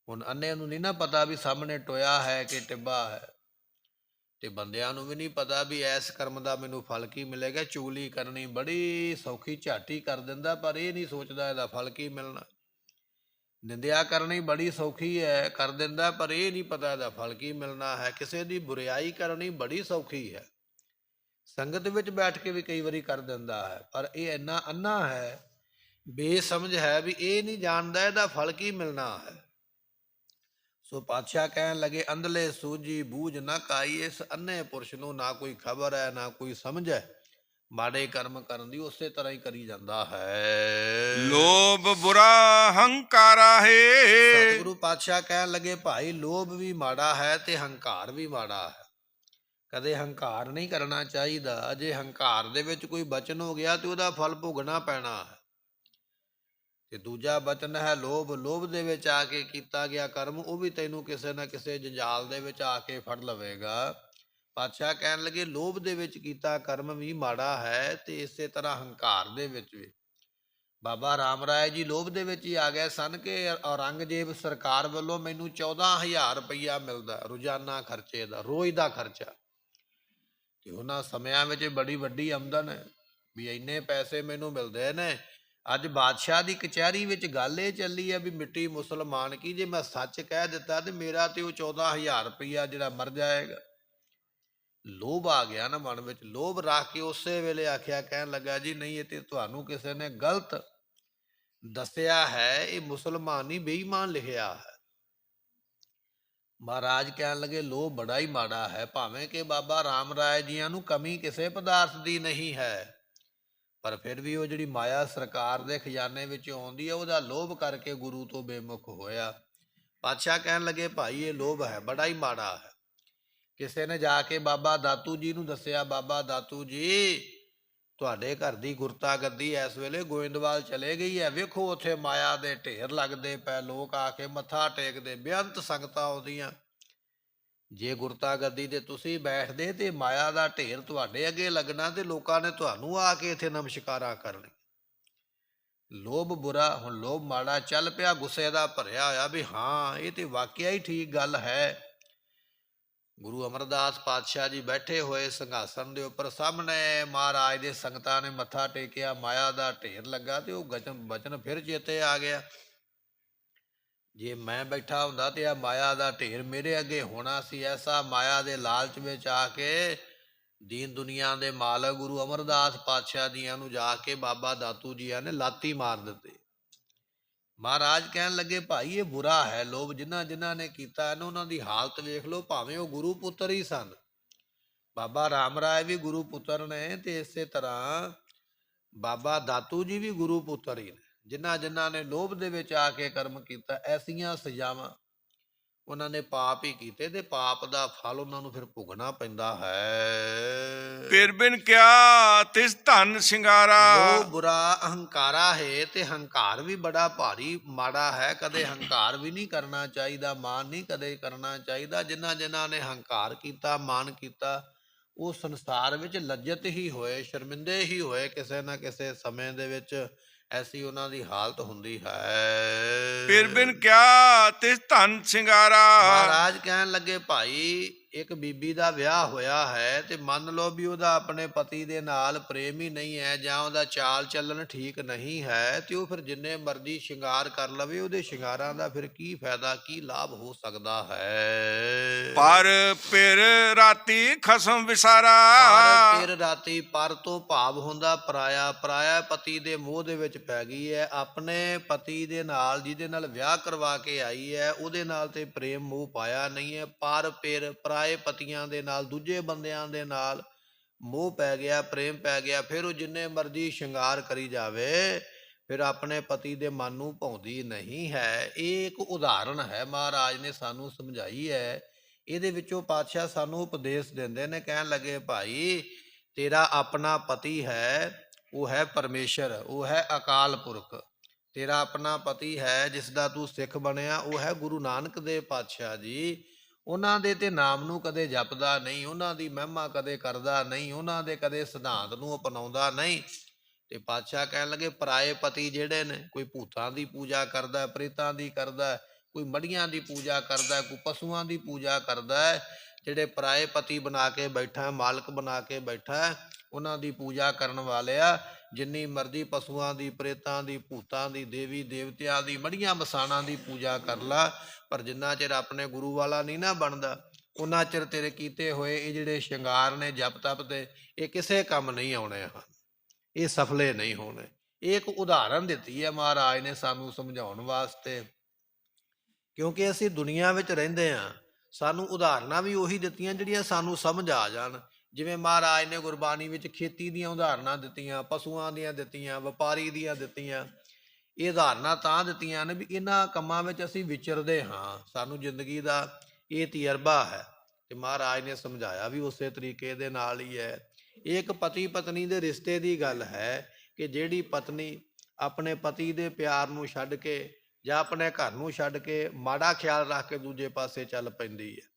ਹੁਣ ਅੰਨੇ ਨੂੰ ਨਹੀਂ ਨਾ ਪਤਾ ਵੀ ਸਾਹਮਣੇ ਟੋਇਆ ਹੈ ਕਿ ਟਿੱਬਾ ਹੈ। ਤੇ ਬੰਦਿਆਂ ਨੂੰ ਵੀ ਨਹੀਂ ਪਤਾ ਵੀ ਇਸ ਕਰਮ ਦਾ ਮੈਨੂੰ ਫਲ ਕੀ ਮਿਲੇਗਾ। ਚੁਗਲੀ ਕਰਨੀ ਬੜੀ ਸੌਖੀ, ਝਾਟੀ ਕਰ ਦਿੰਦਾ, ਪਰ ਇਹ ਨਹੀਂ ਸੋਚਦਾ ਇਹਦਾ ਫਲ ਕੀ ਮਿਲਣਾ। ਨਿੰਦਿਆ ਕਰਨੀ ਬੜੀ ਸੌਖੀ ਹੈ, ਕਰ ਦਿੰਦਾ, ਪਰ ਇਹ ਨਹੀਂ ਪਤਾ ਇਹਦਾ ਫਲ ਕੀ ਮਿਲਣਾ ਹੈ। ਕਿਸੇ ਦੀ ਬੁਰਿਆਈ ਕਰਨੀ ਬੜੀ ਸੌਖੀ ਹੈ, ਸੰਗਤ ਵਿੱਚ ਬੈਠ ਕੇ ਵੀ ਕਈ ਵਾਰੀ ਕਰ ਦਿੰਦਾ ਹੈ, ਪਰ ਇਹ ਇੰਨਾ ਅੰਨਾ ਹੈ, ਬੇਸਮਝ ਹੈ ਵੀ ਇਹ ਨਹੀਂ ਜਾਣਦਾ ਇਹਦਾ ਫਲ ਕੀ ਮਿਲਣਾ ਹੈ। ਸੋ ਪਾਤਸ਼ਾਹ ਕਹਿਣ ਲੱਗੇ ਅੰਧਲੇ ਸੂਝੀ ਬੂਝ ਨਾ ਕਾਈ। ਇਸ ਅੰਨੇ ਪੁਰਸ਼ ਨੂੰ ਨਾ ਕੋਈ ਖਬਰ ਹੈ, ਨਾ ਕੋਈ ਸਮਝ ਹੈ। ਮਾੜੇ ਕਰਮ ਕਰਨ ਦੀ ਉਸੇ ਤਰ੍ਹਾਂ ਹੀ ਕਰੀ ਜਾਂਦਾ ਹੈ। ਲੋਭ ਬੁਰਾ ਹੰਕਾਰਾ ਹੈ। ਸਤਿਗੁਰੂ ਪਾਤਸ਼ਾਹ ਕਹਿਣ ਲੱਗੇ ਭਾਈ ਲੋਭ ਵੀ ਮਾੜਾ ਹੈ ਤੇ ਹੰਕਾਰ ਵੀ ਮਾੜਾ ਹੈ। ਕਦੇ ਹੰਕਾਰ ਨਹੀਂ ਕਰਨਾ ਚਾਹੀਦਾ। ਜੇ ਹੰਕਾਰ ਦੇ ਵਿੱਚ ਕੋਈ ਬਚਨ ਹੋ ਗਿਆ ਤੇ ਉਹਦਾ ਫਲ ਭੋਗਣਾ ਪੈਣਾ ਹੈ। ਤੇ ਦੂਜਾ ਬਚਨ ਹੈ ਲੋਭ। ਲੋਭ ਦੇ ਵਿੱਚ ਆ ਕੇ ਕੀਤਾ ਗਿਆ ਕਰਮ, ਉਹ ਵੀ ਤੈਨੂੰ ਕਿਸੇ ਨਾ ਕਿਸੇ ਜੰਜਾਲ ਦੇ ਵਿੱਚ ਆ ਕੇ ਫੜ ਲਵੇਗਾ। ਪਾਤਸ਼ਾਹ ਕਹਿਣ ਲੱਗੇ ਲੋਭ ਦੇ ਵਿੱਚ ਕੀਤਾ ਕਰਮ ਵੀ ਮਾੜਾ ਹੈ, ਤੇ ਇਸੇ ਤਰ੍ਹਾਂ ਹੰਕਾਰ ਦੇ ਵਿੱਚ ਵੀ। ਬਾਬਾ ਰਾਮ ਰਾਏ ਜੀ ਲੋਭ ਦੇ ਵਿੱਚ ਹੀ ਆ ਗਏ ਸਨ ਕਿ ਔਰੰਗਜ਼ੇਬ ਸਰਕਾਰ ਵੱਲੋਂ ਮੈਨੂੰ 14,000 ਰੁਪਈਆ ਮਿਲਦਾ ਰੋਜ਼ਾਨਾ ਖਰਚੇ ਦਾ, ਰੋਜ਼ ਦਾ ਖਰਚਾ। ਤੇ ਉਹਨਾਂ ਸਮਿਆਂ ਵਿੱਚ ਬੜੀ ਵੱਡੀ ਆਮਦਨ ਹੈ ਵੀ ਇੰਨੇ ਪੈਸੇ ਮੈਨੂੰ ਮਿਲਦੇ ਨੇ। ਅੱਜ ਬਾਦਸ਼ਾਹ ਦੀ ਕਚਹਿਰੀ ਵਿੱਚ ਗੱਲ ਇਹ ਚੱਲੀ ਹੈ ਵੀ ਮਿੱਟੀ ਮੁਸਲਮਾਨ ਕੀ, ਜੇ ਮੈਂ ਸੱਚ ਕਹਿ ਦਿੱਤਾ ਤੇ ਮੇਰਾ ਤੇ ਉਹ 14,000 ਰੁਪਈਆ ਜਿਹੜਾ ਮਰ ਜਾਏਗਾ। ਲੋਭ ਆ ਗਿਆ ਨਾ ਮਨ ਵਿੱਚ। ਲੋਭ ਰੱਖ ਕੇ ਉਸੇ ਵੇਲੇ ਆਖਿਆ, ਕਹਿਣ ਲੱਗਾ ਜੀ ਨਹੀਂ, ਇਹ ਤੇ ਤੁਹਾਨੂੰ ਕਿਸੇ ਨੇ ਗਲਤ ਦੱਸਿਆ ਹੈ, ਇਹ ਮੁਸਲਮਾਨ ਹੀ ਬੇਈਮਾਨ ਲਿਖਿਆ ਹੈ। ਮਹਾਰਾਜ ਕਹਿਣ ਲੱਗੇ ਲੋਭ ਬੜਾ ਹੀ ਮਾੜਾ ਹੈ। ਭਾਵੇਂ ਕਿ ਬਾਬਾ ਰਾਮ ਰਾਏ ਜੀਆਂ ਨੂੰ ਕਮੀ ਕਿਸੇ ਪਦਾਰਥ ਦੀ ਨਹੀਂ ਹੈ, ਪਰ ਫਿਰ ਵੀ ਉਹ ਜਿਹੜੀ ਮਾਇਆ ਸਰਕਾਰ ਦੇ ਖਜ਼ਾਨੇ ਵਿੱਚ ਆਉਂਦੀ ਹੈ, ਉਹਦਾ ਲੋਭ ਕਰਕੇ ਗੁਰੂ ਤੋਂ ਬੇਮੁਖ ਹੋਇਆ। ਪਾਤਸ਼ਾਹ ਕਹਿਣ ਲੱਗੇ ਭਾਈ ਇਹ ਲੋਭ ਹੈ, ਬੜਾ ਹੀ ਮਾੜਾ ਹੈ। ਕਿਸੇ ਨੇ ਜਾ ਕੇ ਬਾਬਾ ਦਾਤੂ ਜੀ ਨੂੰ ਦੱਸਿਆ, ਬਾਬਾ ਦਾਤੂ ਜੀ ਤੁਹਾਡੇ ਘਰ ਦੀ ਗੁਰਤਾ ਗੱਦੀ ਇਸ ਵੇਲੇ ਗੋਇੰਦਵਾਲ ਚਲੇ ਗਈ ਹੈ, ਵੇਖੋ ਉੱਥੇ ਮਾਇਆ ਦੇ ਢੇਰ ਲੱਗਦੇ ਪਏ, ਲੋਕ ਆ ਕੇ ਮੱਥਾ ਟੇਕਦੇ, ਬੇਅੰਤ ਸੰਗਤਾਂ ਆਉਂਦੀਆਂ। ਜੇ ਗੁਰਤਾ ਗੱਦੀ ਤੇ ਤੁਸੀਂ ਬੈਠਦੇ ਤੇ ਮਾਇਆ ਦਾ ਢੇਰ ਤੁਹਾਡੇ ਅੱਗੇ ਲੱਗਣਾ, ਤੇ ਲੋਕਾਂ ਨੇ ਤੁਹਾਨੂੰ ਆ ਕੇ ਇੱਥੇ ਨਮਸਕਾਰਾਂ ਕਰਨੀ। ਲੋਭ ਬੁਰਾ, ਹੁਣ ਲੋਭ ਮਾੜਾ ਚੱਲ ਪਿਆ, ਗੁੱਸੇ ਦਾ ਭਰਿਆ ਹੋਇਆ ਵੀ ਹਾਂ ਇਹ ਤੇ ਵਾਕਿਆ ਹੀ ਠੀਕ ਗੱਲ ਹੈ। ਗੁਰੂ ਅਮਰਦਾਸ ਪਾਤਸ਼ਾਹ ਜੀ ਬੈਠੇ ਹੋਏ ਸਿੰਘਾਸਣ ਦੇ ਉੱਪਰ, ਸਾਹਮਣੇ ਮਹਾਰਾਜ ਦੇ ਸੰਗਤਾਂ ਨੇ ਮੱਥਾ ਟੇਕਿਆ, ਮਾਇਆ ਦਾ ਢੇਰ ਲੱਗਾ, ਤੇ ਉਹ ਬਚਨ ਫਿਰ ਚੇਤੇ ਆ ਗਿਆ, ਜੇ ਮੈਂ ਬੈਠਾ ਹੁੰਦਾ ਤੇ ਆ ਮਾਇਆ ਦਾ ਢੇਰ ਮੇਰੇ ਅੱਗੇ ਹੋਣਾ ਸੀ। ਐਸਾ ਮਾਇਆ ਦੇ ਲਾਲਚ ਵਿੱਚ ਆ ਕੇ ਦੀਨ ਦੁਨੀਆ ਦੇ ਮਾਲਕ ਗੁਰੂ ਅਮਰਦਾਸ ਪਾਤਸ਼ਾਹ ਜੀਆਂ ਨੂੰ ਜਾ ਕੇ ਬਾਬਾ ਦਾਤੂ ਜੀਆਂ ਨੇ ਲਾਤੀ ਮਾਰ ਦਿੱਤੀ। ਮਹਾਰਾਜ ਕਹਿਣ ਲੱਗੇ ਭਾਈ ਇਹ ਬੁਰਾ ਹੈ ਲੋਭ, ਜਿਨ੍ਹਾਂ ਜਿਨ੍ਹਾਂ ਨੇ ਕੀਤਾ ਇਹਨਾਂ ਉਹਨਾਂ ਦੀ ਹਾਲਤ ਵੇਖ ਲਓ, ਭਾਵੇਂ ਉਹ ਗੁਰੂ ਪੁੱਤਰ ਹੀ ਸਨ, ਬਾਬਾ ਰਾਮ ਰਾਏ ਵੀ ਗੁਰੂ ਪੁੱਤਰ ਨੇ, ਤੇ ਇਸੇ ਤਰ੍ਹਾਂ ਬਾਬਾ ਦਾਤੂ ਜੀ ਵੀ ਗੁਰੂ ਪੁੱਤਰ ਹੀ ਨੇ। ਜਿਨ੍ਹਾਂ ਜਿਨ੍ਹਾਂ ਨੇ ਲੋਭ ਦੇ ਵਿੱਚ ਆ ਕੇ ਕਰਮ ਕੀਤਾ, ਐਸੀਆਂ ਸਜ਼ਾਵਾਂ ਉਹਨਾਂ ਨੇ ਪਾਪ ਹੀ ਕੀਤੇ, ਤੇ ਪਾਪ ਦਾ ਫਲ ਉਹਨਾਂ ਨੂੰ ਫਿਰ ਭੁਗਤਣਾ ਪੈਂਦਾ ਹੈ। ਫਿਰ ਬਿਨ ਕਿਆ ਤਿਸ ਧਨ ਸਿੰਗਾਰਾ। ਲੋਭ ਬੁਰਾ ਅਹੰਕਾਰਾ ਹੈ, ਤੇ ਹੰਕਾਰ ਵੀ ਬੜਾ ਭਾਰੀ ਮਾੜਾ ਹੈ। ਕਦੇ ਹੰਕਾਰ ਵੀ ਨਹੀਂ ਕਰਨਾ ਚਾਹੀਦਾ, ਮਾਨ ਨਹੀਂ ਕਦੇ ਕਰਨਾ ਚਾਹੀਦਾ। ਜਿਨ੍ਹਾਂ ਜਿਨ੍ਹਾਂ ਨੇ ਹੰਕਾਰ ਕੀਤਾ, ਮਾਨ ਕੀਤਾ, ਉਹ ਸੰਸਾਰ ਵਿੱਚ ਲੱਜਤ ਹੀ ਹੋਏ, ਸ਼ਰਮਿੰਦੇ ਹੀ ਹੋਏ। ਕਿਸੇ ਨਾ ਕਿਸੇ ਸਮੇਂ ਦੇ ਵਿੱਚ ਐਸੀ ਉਹਨਾਂ ਦੀ ਹਾਲਤ ਹੁੰਦੀ ਹੈ। ਫਿਰ ਬਿਨ ਕਿਆ ਤਿਸ ਧਨ ਸਿੰਗਾਰਾ। ਮਹਾਰਾਜ ਕਹਿਣ ਲੱਗੇ, ਭਾਈ ਇੱਕ ਬੀਬੀ ਦਾ ਵਿਆਹ ਹੋਇਆ ਹੈ, ਤੇ ਮੰਨ ਲਓ ਵੀ ਉਹਦਾ ਆਪਣੇ ਪਤੀ ਦੇ ਨਾਲ ਪ੍ਰੇਮ ਹੀ ਨਹੀਂ ਹੈ, ਜਾਂ ਉਹਦਾ ਚਾਲ ਚੱਲਣ ਠੀਕ ਨਹੀਂ ਹੈ, ਤੇ ਉਹ ਫਿਰ ਜਿੰਨੇ ਮਰਜ਼ੀ ਸ਼ਿੰਗਾਰ ਕਰ ਲਵੇ, ਉਹਦੇ ਸ਼ਿੰਗਾਰਾਂ ਦਾ ਫਿਰ ਕੀ ਫਾਇਦਾ, ਕੀ ਲਾਭ ਹੋ ਸਕਦਾ ਹੈ। ਪਰ ਫਿਰ ਰਾਤੀ ਖਸਮ ਵਿਸਾਰਾ। ਪਰ ਫਿਰ ਰਾਤੀ, ਪਰ ਤੋਂ ਭਾਵ ਹੁੰਦਾ ਪਰਾਇਆ। ਪਰਾਇਆ ਪਤੀ ਦੇ ਮੋਹ ਦੇ ਵਿੱਚ ਪੈ ਗਈ ਹੈ। ਆਪਣੇ ਪਤੀ ਦੇ ਨਾਲ, ਜਿਹਦੇ ਨਾਲ ਵਿਆਹ ਕਰਵਾ ਕੇ ਆਈ ਹੈ, ਉਹਦੇ ਨਾਲ ਤੇ ਪ੍ਰੇਮ ਮੋਹ ਪਾਇਆ ਨਹੀਂ ਹੈ। ਪਰ ਫਿਰ ਪਰਾਏ ਪਤੀਆਂ ਦੇ ਨਾਲ, ਦੂਜੇ ਬੰਦਿਆਂ ਦੇ ਨਾਲ ਮੋਹ ਪੈ ਗਿਆ, ਪ੍ਰੇਮ ਪੈ ਗਿਆ। ਫਿਰ ਉਹ ਜਿੰਨੇ ਮਰਜ਼ੀ ਸ਼ਿੰਗਾਰ ਕਰੀ ਜਾਵੇ, ਫਿਰ ਆਪਣੇ ਪਤੀ ਦੇ ਮਨ ਨੂੰ ਭਾਉਂਦੀ ਨਹੀਂ ਹੈ। ਇਹ ਇੱਕ ਉਦਾਹਰਣ ਹੈ, ਮਹਾਰਾਜ ਨੇ ਸਾਨੂੰ ਸਮਝਾਈ ਹੈ। ਇਹਦੇ ਵਿੱਚੋਂ ਪਾਤਸ਼ਾਹ ਸਾਨੂੰ ਉਪਦੇਸ਼ ਦਿੰਦੇ ਨੇ। ਕਹਿਣ ਲੱਗੇ, ਭਾਈ ਤੇਰਾ ਆਪਣਾ ਪਤੀ ਹੈ, ਉਹ ਹੈ ਪਰਮੇਸ਼ਰ, ਉਹ ਹੈ ਅਕਾਲ ਪੁਰਖ। ਤੇਰਾ ਆਪਣਾ ਪਤੀ ਹੈ, ਜਿਸ ਦਾ ਤੂੰ ਸਿੱਖ ਬਣਿਆ, ਉਹ ਹੈ ਗੁਰੂ ਨਾਨਕ ਦੇਵ ਪਾਤਸ਼ਾਹ ਜੀ। ਉਹਨਾਂ ਦੇ ਤੇ ਨਾਮ ਨੂੰ ਕਦੇ ਜਪਦਾ ਨਹੀਂ, ਉਹਨਾਂ ਦੀ ਮਹਿਮਾ ਕਦੇ ਕਰਦਾ ਨਹੀਂ, ਉਹਨਾਂ ਦੇ ਕਦੇ ਸਿਧਾਂਤ ਨੂੰ ਅਪਣਾਉਂਦਾ ਨਹੀਂ। ਤੇ ਪਾਤਸ਼ਾਹ ਕਹਿਣ ਲੱਗੇ, ਪਰਾਏ ਪਤੀ ਜਿਹੜੇ ਨੇ, ਕੋਈ ਭੂਤਾਂ ਦੀ ਪੂਜਾ ਕਰਦਾ, ਪ੍ਰੇਤਾਂ ਦੀ ਕਰਦਾ, ਕੋਈ ਮੜੀਆਂ ਦੀ ਪੂਜਾ ਕਰਦਾ, ਕੋਈ ਪਸ਼ੂਆਂ ਦੀ ਪੂਜਾ ਕਰਦਾ ਹੈ। ਜਿਹੜੇ ਪਰਾਏ ਪਤੀ ਬਣਾ ਕੇ ਬੈਠਾ, ਮਾਲਕ ਬਣਾ ਕੇ ਬੈਠਾ, ਉਹਨਾਂ ਦੀ ਪੂਜਾ ਕਰਨ ਵਾਲਿਆ, ਜਿੰਨੀ ਮਰਜ਼ੀ ਪਸ਼ੂਆਂ ਦੀ, ਪ੍ਰੇਤਾਂ ਦੀ, ਭੂਤਾਂ ਦੀ, ਦੇਵੀ ਦੇਵਤਿਆਂ ਦੀ, ਮੜੀਆਂ ਮਸਾਣਾਂ ਦੀ ਪੂਜਾ ਕਰ ਲਾ, ਪਰ ਜਿੰਨਾ ਚਿਰ ਆਪਣੇ ਗੁਰੂ ਵਾਲਾ ਨਹੀਂ ਨਾ ਬਣਦਾ, ਉਹਨਾਂ ਚਿਰ ਤੇਰੇ ਕੀਤੇ ਹੋਏ ਇਹ ਜਿਹੜੇ ਸ਼ਿੰਗਾਰ ਨੇ, ਜਪ ਤਪ ਦੇ, ਇਹ ਕਿਸੇ ਕੰਮ ਨਹੀਂ ਆਉਣੇ ਹਨ, ਇਹ ਸਫਲੇ ਨਹੀਂ ਹੋਣੇ। ਇਹ ਇੱਕ ਉਦਾਹਰਨ ਦਿੱਤੀ ਹੈ ਮਹਾਰਾਜ ਨੇ ਸਾਨੂੰ ਸਮਝਾਉਣ ਵਾਸਤੇ, ਕਿਉਂਕਿ ਅਸੀਂ ਦੁਨੀਆ ਵਿੱਚ ਰਹਿੰਦੇ ਹਾਂ। ਸਾਨੂੰ ਉਦਾਹਰਨਾਂ ਵੀ ਉਹੀ ਦਿੱਤੀਆਂ ਜਿਹੜੀਆਂ ਸਾਨੂੰ ਸਮਝ ਆ ਜਾਣ। ਜਿਵੇਂ ਮਹਾਰਾਜ ਨੇ ਗੁਰਬਾਣੀ ਵਿੱਚ ਖੇਤੀ ਦੀਆਂ ਉਦਾਹਰਨਾਂ ਦਿੱਤੀਆਂ, ਪਸ਼ੂਆਂ ਦੀਆਂ ਦਿੱਤੀਆਂ, ਵਪਾਰੀ ਦੀਆਂ ਦਿੱਤੀਆਂ। ਇਹ ਉਦਾਹਰਨਾਂ ਤਾਂ ਦਿੱਤੀਆਂ ਨੇ ਵੀ ਇਹਨਾਂ ਕੰਮਾਂ ਵਿੱਚ ਅਸੀਂ ਵਿਚਰਦੇ ਹਾਂ, ਸਾਨੂੰ ਜ਼ਿੰਦਗੀ ਦਾ ਇਹ ਤਜਰਬਾ ਹੈ। ਤੇ ਮਹਾਰਾਜ ਨੇ ਸਮਝਾਇਆ ਵੀ ਉਸੇ ਤਰੀਕੇ ਦੇ ਨਾਲ ਹੀ ਹੈ। ਇਹ ਇੱਕ ਪਤੀ ਪਤਨੀ ਦੇ ਰਿਸ਼ਤੇ ਦੀ ਗੱਲ ਹੈ, ਕਿ ਜਿਹੜੀ ਪਤਨੀ ਆਪਣੇ ਪਤੀ ਦੇ ਪਿਆਰ ਨੂੰ ਛੱਡ ਕੇ, ਜਾਂ ਆਪਣੇ ਘਰ ਨੂੰ ਛੱਡ ਕੇ ਮਾੜਾ ਖਿਆਲ ਰੱਖ ਕੇ ਦੂਜੇ ਪਾਸੇ ਚੱਲ ਪੈਂਦੀ ਹੈ,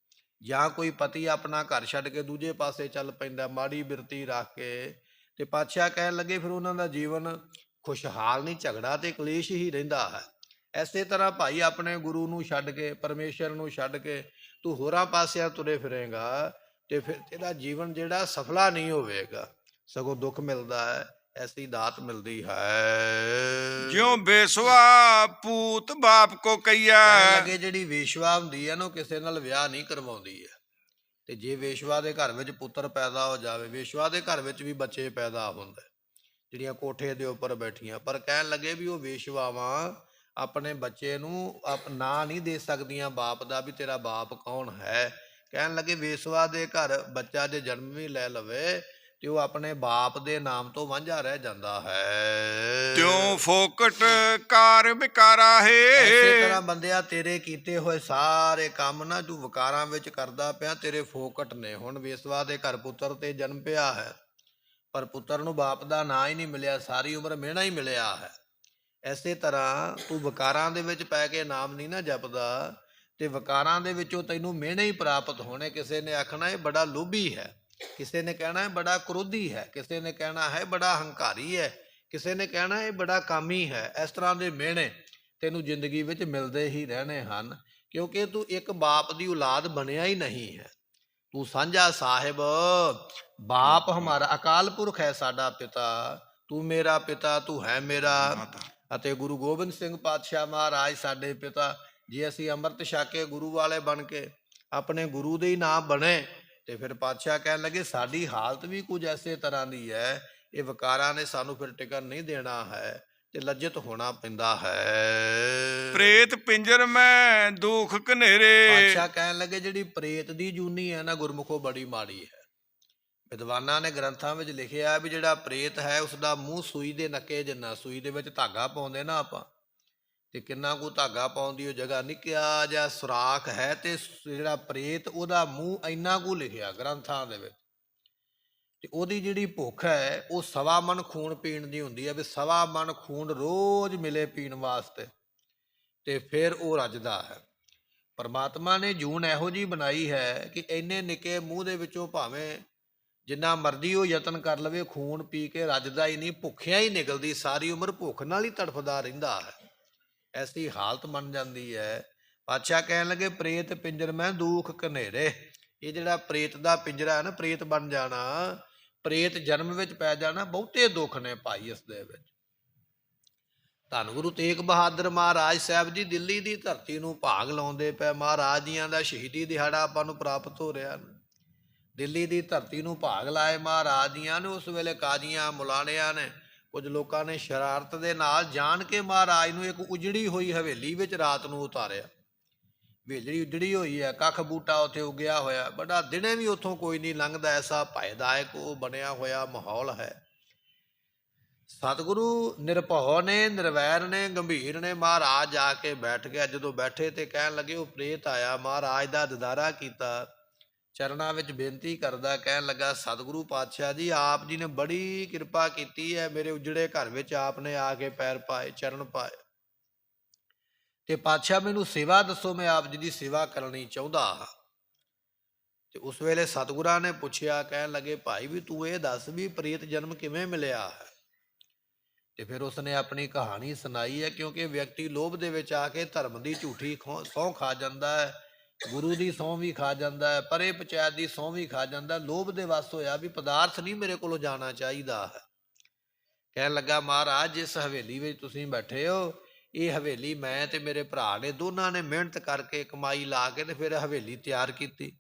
ਜਾਂ ਕੋਈ ਪਤੀ ਆਪਣਾ ਘਰ ਛੱਡ ਕੇ ਦੂਜੇ ਪਾਸੇ ਚੱਲ ਪੈਂਦਾ ਮਾੜੀ ਬਿਰਤੀ ਰੱਖ ਕੇ, ਤੇ ਪਾਤਸ਼ਾਹ ਕਹਿਣ ਲੱਗੇ ਫਿਰ ਉਹਨਾਂ ਦਾ ਜੀਵਨ ਖੁਸ਼ਹਾਲ ਨਹੀਂ, ਝਗੜਾ ਤੇ ਕਲੇਸ਼ ਹੀ ਰਹਿੰਦਾ ਹੈ। ਐਸੇ ਤਰ੍ਹਾਂ ਭਾਈ ਆਪਣੇ ਗੁਰੂ ਨੂੰ ਛੱਡ ਕੇ, ਪਰਮੇਸ਼ਰ ਨੂੰ ਛੱਡ ਕੇ ਤੂੰ ਹੋਰਾਂ ਪਾਸਿਆਂ ਤੁਰੇ ਫਿਰੇਗਾ, ਤੇ ਫਿਰ ਤੇਰਾ ਜੀਵਨ ਜਿਹੜਾ ਸਫਲਾ ਨਹੀਂ ਹੋਵੇਗਾ, ਸਗੋਂ ਦੁੱਖ ਮਿਲਦਾ ਹੈ। ਐਸੀ ਦਾਤ ਮਿਲਦੀ ਹੈ। ਜਿਉ ਬੇਸਵਾ ਪੂਤ ਬਾਪ ਕੋ ਕਈਆ। ਕਹਿਣ ਲੱਗੇ, ਜਿਹੜੀ ਵੇਸ਼ਵਾ ਹੁੰਦੀ ਹੈ ਨਾ, ਉਹ ਕਿਸੇ ਨਾਲ ਵਿਆਹ ਨਹੀਂ ਕਰਵਾਉਂਦੀ ਹੈ। ਤੇ ਜੇ ਵੇਸ਼ਵਾ ਦੇ ਘਰ ਵਿੱਚ ਪੁੱਤਰ ਪੈਦਾ ਹੋ ਜਾਵੇ, ਵੇਸ਼ਵਾ ਦੇ ਘਰ ਵਿੱਚ ਵੀ ਬੱਚੇ ਪੈਦਾ ਹੁੰਦੇ, ਜਿਹੜੀਆਂ ਕੋਠੇ ਦੇ ਉੱਪਰ ਬੈਠੀਆਂ। ਪਰ ਕਹਿਣ ਲੱਗੇ ਵੀ ਉਹ ਵੇਸ਼ਵਾਵਾਂ ਆਪਣੇ ਬੱਚੇ ਨੂੰ ਨਾਂ ਨਹੀਂ ਦੇ ਸਕਦੀਆਂ ਬਾਪ ਦਾ, ਵੀ ਤੇਰਾ ਬਾਪ ਕੌਣ ਹੈ। ਕਹਿਣ ਲੱਗੇ, ਵੇਸ਼ਵਾ ਦੇ ਘਰ ਬੱਚਾ ਜੇ ਜਨਮ ਵੀ ਲੈ ਲਵੇ, ਤੇ ਉਹ ਆਪਣੇ ਬਾਪ ਦੇ ਨਾਮ ਤੋਂ ਵਾਂਝਾ ਰਹਿ ਜਾਂਦਾ ਹੈ। ਤਿਉ ਫੋਕਟ ਕਾਰ ਵਿਕਾਰਾ ਹੈ। ਇਸੇ ਤਰ੍ਹਾਂ ਬੰਦਿਆ, ਤੇਰੇ ਕੀਤੇ ਹੋਏ ਸਾਰੇ ਕੰਮ ਨਾ ਤੂੰ ਵਿਕਾਰਾਂ ਵਿੱਚ ਕਰਦਾ ਪਿਆ, ਤੇਰੇ ਫੋਕਟ ਨੇ। ਹੁਣ ਵੇਸ਼ਵਾ ਦੇ ਘਰ ਪੁੱਤਰ ਤੇ ਜਨਮ ਪਿਆ ਹੈ, ਪਰ ਪੁੱਤਰ ਨੂੰ ਬਾਪ ਦਾ ਨਾਂ ਹੀ ਨਹੀਂ ਮਿਲਿਆ, ਸਾਰੀ ਉਮਰ ਮਿਹਣਾ ਹੀ ਮਿਲਿਆ ਹੈ। ਐਸੇ ਤਰ੍ਹਾਂ ਤੂੰ ਵਿਕਾਰਾਂ ਦੇ ਵਿੱਚ ਪੈ ਕੇ ਨਾਮ ਨਹੀਂ ਨਾ ਜਪਦਾ, ਤੇ ਵਿਕਾਰਾਂ ਦੇ ਵਿੱਚੋਂ ਤੈਨੂੰ ਮਿਹਣੇ ਹੀ ਪ੍ਰਾਪਤ ਹੋਣੇ। ਕਿਸੇ ਨੇ ਆਖਣਾ ਇਹ ਬੜਾ ਲੋਭੀ ਹੈ, ਕਿਸੇ ਨੇ ਕਹਿਣਾ ਹੈ ਬੜਾ ਕ੍ਰੋਧੀ ਹੈ, ਕਿਸੇ ਨੇ ਕਹਿਣਾ ਹੈ ਬੜਾ ਹੰਕਾਰੀ ਹੈ, ਕਿਸੇ ਨੇ ਕਹਿਣਾ ਇਹ ਬੜਾ ਕਾਮੀ ਹੈ। ਇਸ ਤਰ੍ਹਾਂ ਦੇ ਮਿਹਣੇ ਤੈਨੂੰ ਜ਼ਿੰਦਗੀ ਵਿੱਚ ਮਿਲਦੇ ਹੀ ਰਹਿਣੇ ਹਨ, ਕਿਉਂਕਿ ਤੂੰ ਇੱਕ ਬਾਪ ਦੀ ਔਲਾਦ ਬਣਿਆ ਹੀ ਨਹੀਂ ਹੈ। ਤੂੰ ਸਾਂਝਾ ਸਾਹਿਬ, ਬਾਪ ਹਮਾਰਾ ਅਕਾਲ ਪੁਰਖ ਹੈ, ਸਾਡਾ ਪਿਤਾ, ਤੂੰ ਮੇਰਾ ਪਿਤਾ, ਤੂੰ ਹੈ ਮੇਰਾ। ਅਤੇ ਗੁਰੂ ਗੋਬਿੰਦ ਸਿੰਘ ਪਾਤਸ਼ਾਹ ਮਹਾਰਾਜ ਸਾਡੇ ਪਿਤਾ। ਜੇ ਅਸੀਂ ਅੰਮ੍ਰਿਤ ਛਕ ਕੇ ਗੁਰੂ ਵਾਲੇ ਬਣ ਕੇ ਆਪਣੇ ਗੁਰੂ ਦੇ ਹੀ ਨਾਮ ਬਣੇ, ਤੇ ਫਿਰ ਪਾਤਸ਼ਾਹ ਕਹਿਣ ਲੱਗੇ ਸਾਡੀ ਹਾਲਤ ਵੀ ਕੁਝ ਐਸੇ ਤਰ੍ਹਾਂ ਦੀ ਹੈ, ਇਹ ਵਿਕਾਰਾਂ ਨੇ ਸਾਨੂੰ ਫਿਰ ਟਿਕਣ ਨਹੀਂ ਦੇਣਾ ਹੈ, ਤੇ ਲੱਜਤ ਹੋਣਾ ਪੈਂਦਾ ਹੈ। ਪ੍ਰੇਤ ਪਿੰਜਰ ਮੈਂ ਦੁਖ ਕਨੇਰੇ। ਪਾਤਸ਼ਾਹ ਕਹਿਣ ਲੱਗੇ, ਜਿਹੜੀ ਪ੍ਰੇਤ ਦੀ ਜੂਨੀ ਹੈ ਨਾ ਗੁਰਮੁਖੋ, ਬੜੀ ਮਾੜੀ ਹੈ। ਵਿਦਵਾਨਾਂ ਨੇ ਗ੍ਰੰਥਾਂ ਵਿੱਚ ਲਿਖਿਆ ਵੀ ਜਿਹੜਾ ਪ੍ਰੇਤ ਹੈ ਉਸਦਾ ਮੂੰਹ ਸੂਈ ਦੇ ਨੱਕੇ ਜਿੰਨਾ, ਸੂਈ ਦੇ ਵਿੱਚ ਧਾਗਾ ਪਾਉਂਦੇ ਨਾ ਆਪਾਂ, ਤੇ ਕਿੰਨਾ ਕੁ ਧਾਗਾ ਪਾਉਣ ਦੀ ਉਹ ਜਗ੍ਹਾ, ਨਿੱਕਿਆ ਜਿਹਾ ਸੁਰਾਖ ਹੈ, ਤੇ ਜਿਹੜਾ ਪ੍ਰੇਤ ਉਹਦਾ ਮੂੰਹ ਇੰਨਾ ਕੁ ਲਿਖਿਆ ਗ੍ਰੰਥਾਂ ਦੇ ਵਿੱਚ। ਤੇ ਉਹਦੀ ਜਿਹੜੀ ਭੁੱਖ ਹੈ ਉਹ 1.25 ਮਣ ਖੂਨ ਪੀਣ ਦੀ ਹੁੰਦੀ ਹੈ, ਵੀ 1.25 ਮਣ ਖੂਨ ਰੋਜ਼ ਮਿਲੇ ਪੀਣ ਵਾਸਤੇ, ਤੇ ਫਿਰ ਉਹ ਰੱਜਦਾ ਹੈ। ਪਰਮਾਤਮਾ ਨੇ ਜੂਨ ਇਹੋ ਜਿਹੀ ਬਣਾਈ ਹੈ ਕਿ ਇੰਨੇ ਨਿੱਕੇ ਮੂੰਹ ਦੇ ਵਿੱਚੋਂ ਭਾਵੇਂ ਜਿੰਨਾ ਮਰਜ਼ੀ ਉਹ ਯਤਨ ਕਰ ਲਵੇ, ਖੂਨ ਪੀ ਕੇ ਰੱਜਦਾ ਹੀ ਨਹੀਂ, ਭੁੱਖਿਆ ਹੀ ਨਿਕਲਦੀ, ਸਾਰੀ ਉਮਰ ਭੁੱਖ ਨਾਲ ਹੀ ਤੜਫਦਾ ਰਹਿੰਦਾ ਹੈ। ਐਸੀ ਹਾਲਤ ਬਣ ਜਾਂਦੀ ਹੈ। ਪਾਤਸ਼ਾਹ ਕਹਿਣ ਲੱਗੇ ਪ੍ਰੇਤ ਪਿੰਜਰ ਮੈਂ ਦੁੱਖ ਘਨੇਰੇ। ਇਹ ਜਿਹੜਾ ਪ੍ਰੇਤ ਦਾ ਪਿੰਜਰਾ ਹੈ ਨਾ, ਪ੍ਰੇਤ ਬਣ ਜਾਣਾ, ਪ੍ਰੇਤ ਜਨਮ ਵਿੱਚ ਪੈ ਜਾਣਾ, ਬਹੁਤੇ ਦੁੱਖ ਨੇ ਭਾਈ ਇਸ ਦੇ ਵਿੱਚ। ਧੰਨ ਗੁਰੂ ਤੇਗ ਬਹਾਦਰ ਮਹਾਰਾਜ ਸਾਹਿਬ ਜੀ ਦਿੱਲੀ ਦੀ ਧਰਤੀ ਨੂੰ ਭਾਗ ਲਾਉਂਦੇ ਪਏ। ਮਹਾਰਾਜ ਜੀਆਂ ਦਾ ਸ਼ਹੀਦੀ ਦਿਹਾੜਾ ਆਪਾਂ ਨੂੰ ਪ੍ਰਾਪਤ ਹੋ ਰਿਹਾ। ਦਿੱਲੀ ਦੀ ਧਰਤੀ ਨੂੰ ਭਾਗ ਲਾਏ ਮਹਾਰਾਜ ਜੀਆਂ ਨੇ। ਉਸ ਵੇਲੇ ਕਾਜ਼ੀਆਂ ਮੁਲਾਣਿਆਂ ਨੇ, ਕੁਝ ਲੋਕਾਂ ਨੇ ਸ਼ਰਾਰਤ ਦੇ ਨਾਲ ਜਾਣ ਕੇ ਮਹਾਰਾਜ ਨੂੰ ਇੱਕ ਉਜੜੀ ਹੋਈ ਹਵੇਲੀ ਵਿੱਚ ਰਾਤ ਨੂੰ ਉਤਾਰਿਆ। ਹਵੇਲੀ ਉਜੜੀ ਹੋਈ ਹੈ, ਕੱਖ ਬੂਟਾ ਉੱਥੇ ਉੱਗਿਆ ਹੋਇਆ, ਬੜਾ ਦਿਨੇ ਵੀ ਉੱਥੋਂ ਕੋਈ ਨਹੀਂ ਲੰਘਦਾ, ਐਸਾ ਭੈਦਾਇਕ ਉਹ ਬਣਿਆ ਹੋਇਆ ਮਾਹੌਲ ਹੈ। ਸਤਿਗੁਰੂ ਨਿਰਭਉ ਨੇ, ਨਿਰਵੈਰ ਨੇ, ਗੰਭੀਰ ਨੇ। ਮਹਾਰਾਜ ਜਾ ਕੇ ਬੈਠ ਗਿਆ। ਜਦੋਂ ਬੈਠੇ ਤੇ ਕਹਿਣ ਲੱਗੇ ਉਹ ਪ੍ਰੇਤ ਆਇਆ, ਮਹਾਰਾਜ ਦਾ ਦੀਦਾਰਾ ਕੀਤਾ, ਚਰਨਾਂ ਵਿੱਚ ਬੇਨਤੀ ਕਰਦਾ, ਕਹਿਣ ਲੱਗਾ ਸਤਿਗੁਰੂ ਪਾਤਸ਼ਾਹ ਜੀ, ਆਪ ਜੀ ਨੇ ਬੜੀ ਕਿਰਪਾ ਕੀਤੀ ਹੈ, ਮੇਰੇ ਉਜੜੇ ਘਰ ਵਿੱਚ ਆਪ ਨੇ ਆ ਕੇ ਪੈਰ ਪਾਏ, ਚਰਨ ਪਾਏ, ਤੇ ਪਾਤਸ਼ਾਹ ਮੈਨੂੰ ਸੇਵਾ ਦੱਸੋ, ਮੈਂ ਆਪ ਜੀ ਦੀ ਸੇਵਾ ਕਰਨੀ ਚਾਹੁੰਦਾ ਹਾਂ। ਤੇ ਉਸ ਵੇਲੇ ਸਤਿਗੁਰਾਂ ਨੇ ਪੁੱਛਿਆ, ਕਹਿਣ ਲੱਗੇ ਭਾਈ ਵੀ ਤੂੰ ਇਹ ਦੱਸ ਵੀ ਪ੍ਰੇਤ ਜਨਮ ਕਿਵੇਂ ਮਿਲਿਆ ਹੈ। ਤੇ ਫਿਰ ਉਸਨੇ ਆਪਣੀ ਕਹਾਣੀ ਸੁਣਾਈ ਹੈ। ਕਿਉਂਕਿ ਵਿਅਕਤੀ ਲੋਭ ਦੇ ਵਿੱਚ ਆ ਕੇ ਧਰਮ ਦੀ ਝੂਠੀ ਸਹੁੰ ਖਾ ਜਾਂਦਾ ਹੈ, ਗੁਰੂ ਦੀ ਸਹੁੰ ਵੀ ਖਾ ਜਾਂਦਾ ਹੈ, ਪਰੇ ਪੰਚਾਇਤ ਦੀ ਸਹੁੰ ਵੀ ਖਾ ਜਾਂਦਾ। ਲੋਭ ਦੇ ਵੱਸ ਹੋਇਆ ਵੀ ਪਦਾਰਥ ਨਹੀਂ ਮੇਰੇ ਕੋਲੋਂ ਜਾਣਾ ਚਾਹੀਦਾ ਹੈ। ਕਹਿਣ ਲੱਗਾ ਮਹਾਰਾਜ ਜਿਸ ਹਵੇਲੀ ਵਿੱਚ ਤੁਸੀਂ ਬੈਠੇ ਹੋ, ਇਹ ਹਵੇਲੀ ਮੈਂ ਤੇ ਮੇਰੇ ਭਰਾ ਨੇ ਦੋਨਾਂ ਨੇ ਮਿਹਨਤ ਕਰਕੇ ਕਮਾਈ ਲਾ ਕੇ ਤੇ ਫਿਰ ਹਵੇਲੀ ਤਿਆਰ ਕੀਤੀ।